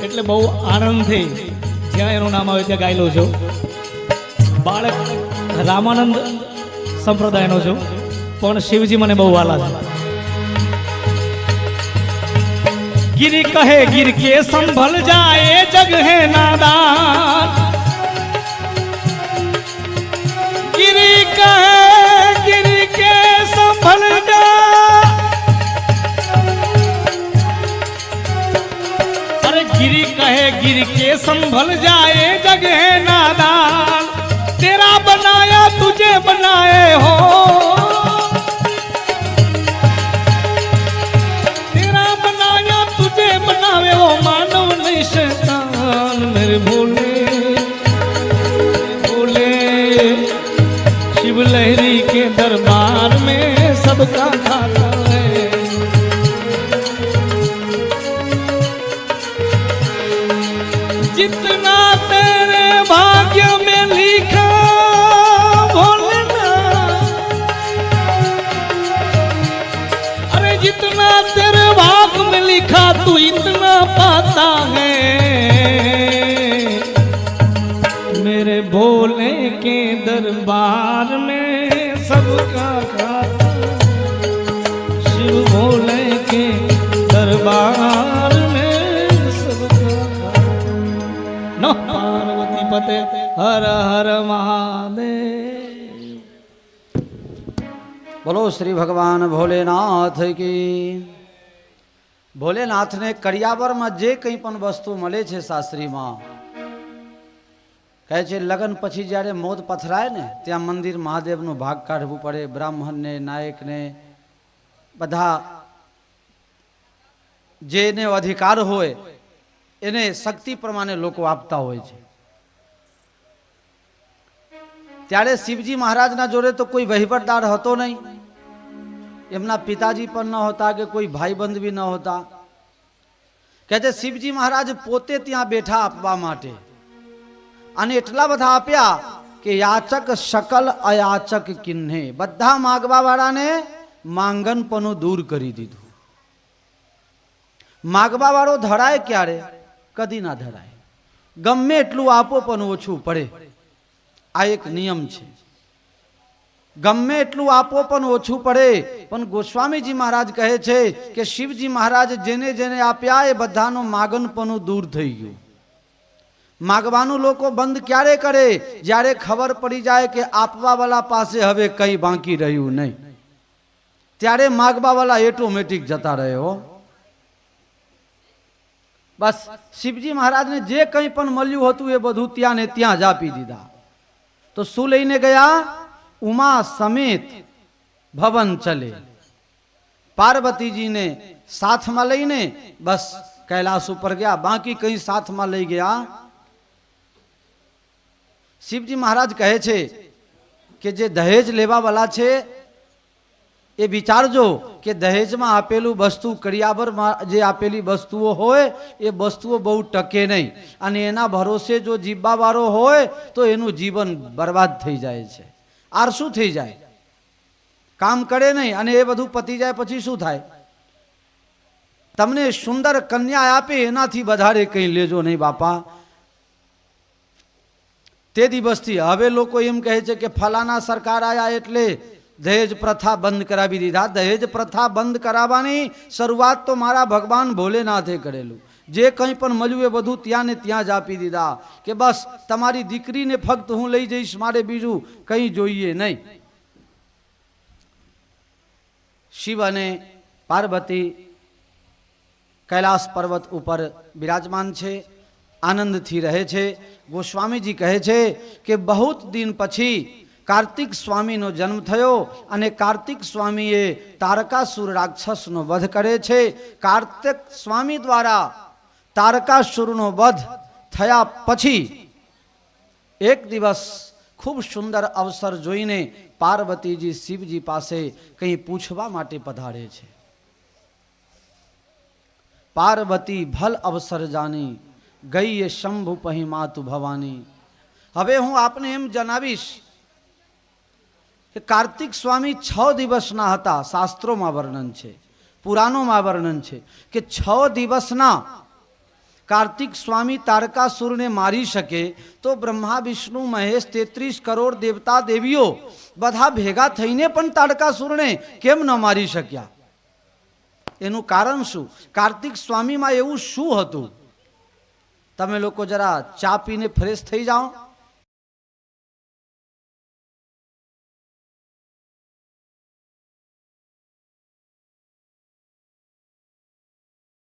એટલે બહુ આનંદથી જ્યાં એનું નામ આવે ત્યાં ગાયેલો છું. બાળક રામાનંદ સંપ્રદાયનો છું પણ શિવજી મને બહુ વાલા છે. गिरी कहे गिर के संभल जाए जग है नादान, गिरी कहे गिर के संभल जाए, अरे गिरी कहे गिर के संभल जाए जग है नादान। तेरा बनाया तुझे बनाए हो, बनावे वो मानव नहीं शैतान, मेरे भोले भोले शिव लहरी के दरबार में सबका खाता है. जितना तेरे भाग्य में लिखा भोलेनाथ, अरे जितना तेरे भाग्य में लिखा तू इतना पाता है, मेरे भोले के दरबार में सबका खाता, शिव भोले के दरबार में सबका खाता. नमः पार्वती पते हर हर महादेव. बोलो श्री भगवान भोलेनाथ की. ભોલેનાથને કરિયાવરમાં જે કંઈ પણ વસ્તુ મળે છે શાસ્ત્રીમાં કહે છે લગ્ન પછી જ્યારે મોત પથરાય ને ત્યાં મંદિર મહાદેવનું ભાગ કાઢવું પડે. બ્રાહ્મણને નાયકને બધા જેને અધિકાર હોય એને શક્તિ પ્રમાણે લોકો આપતા હોય છે. ત્યારે શિવજી મહારાજના જોડે તો કોઈ વહીવટદાર હતો નહીં, એમના પિતાજી પણ ન હોતા કે કોઈ ભાઈબંધ બી ન હોતા. કહે છે શિવજી મહારાજ પોતે ત્યાં બેઠા આપવા માટે, અને એટલા બધા આપ્યા કે યાચક શકલ અયાચક કિન્હે, બધા માગવા વાળાને માંગનપણું દૂર કરી દીધું. માગવા વાળો ધરાય ક્યારે? કદી ના ધરાય. ગમે એટલું આપો પણ ઓછું પડે. આ એક નિયમ છે. ગમે એટલું આપો પણ ઓછું પડે. પણ ગોસ્વામીજી મહારાજ કહે છે કે શિવજી મહારાજ જેને જેને આપ્યા એ બધાનું માગનપણું દૂર થઈ ગયું. માગવાનું લોકો બંધ ક્યારે કરે? જ્યારે ખબર પડી જાય કે આપવા વાળા પાસે હવે કંઈ બાકી રહ્યું નહીં. ત્યારે માગબાવાલા ઓટોમેટિક જતા રહે હો. બસ શિવજી મહારાજને જે કંઈ પણ મળ્યું હતું એ બધું ત્યાં ને ત્યાં જ આપી દીધા. તો શું લઈને ગયા? ઉમા સમેત ભવન ચલે. પાર્વતીજીને સાથમાં લઈને બસ કૈલાસ ઉપર ગયા. બાકી કઈ સાથમાં લઈ ગયા? શિવજી મહારાજ કહે છે કે જે દહેજ લેવા વાળા છે એ વિચારજો કે દહેજમાં આપેલું વસ્તુ, કરિયાવરમાં જે આપેલી વસ્તુઓ હોય એ વસ્તુઓ બહુ ટકે નહીં, અને એના ભરોસે જો જીવવાવાળો હોય તો એનું જીવન બરબાદ થઈ જાય છે. આર શું થઈ જાય? કામ કરે નહીં અને એ બધું પતી જાય પછી શું થાય? તમને સુંદર કન્યા આપે એનાથી વધારે કંઈ લેજો નહીં બાપા. તે દિવસથી હવે લોકો એમ કહે છે કે ફલાના સરકાર આયા એટલે દહેજ પ્રથા બંધ કરાવી દીધા. દહેજ પ્રથા બંધ કરાવવાની શરૂઆત તો મારા ભગવાન ભોલેનાથે કરેલું. જે કંઈ પણ મળ્યું એ બધું ત્યાં ને ત્યાં જ આપી દીધા કે બસ તમારી દીકરીને ફક્ત હું લઈ જઈશ, મારે બીજું કંઈ જોઈએ નહીં. શિવ અને પાર્વતી કૈલાસ પર્વત ઉપર બિરાજમાન છે, આનંદથી રહે છે. ગોસ્વામીજી કહે છે કે બહુ દિન પછી કાર્તિક સ્વામીનો જન્મ થયો અને કાર્તિક સ્વામીએ તારકાસુર રાક્ષસનો વધ કરે છે. કાર્તિક સ્વામી દ્વારા તારકાસુરનો વધ થયા પછી એક દિવસ ખૂબ સુંદર અવસર જોઈને પાર્વતીજી શિવજી પાસે કંઈ પૂછવા માટે પધારે છે. પાર્વતી ભલ અવસર જાની ગઈ એ શંભુ પહી માતુ ભવાની. હવે હું આપને એમ જણાવીશ કે કાર્તિક સ્વામી 6 દિવસના હતા. શાસ્ત્રોમાં વર્ણન છે, પુરાણોમાં વર્ણન છે કે 6 દિવસના કાર્તિક સ્વામી તારકાસુરને મારી શકે તો બ્રહ્મા વિષ્ણુ મહેશ 33 કરોડ દેવતા દેવીઓ બધા ભેગા થઈને પણ તારકાસુરને કેમ ન મારી શક્યા? એનું કારણ શું? કાર્તિક સ્વામીમાં એવું શું હતું? તમે લોકો જરા ચા પીને ફ્રેશ થઈ જાઓ.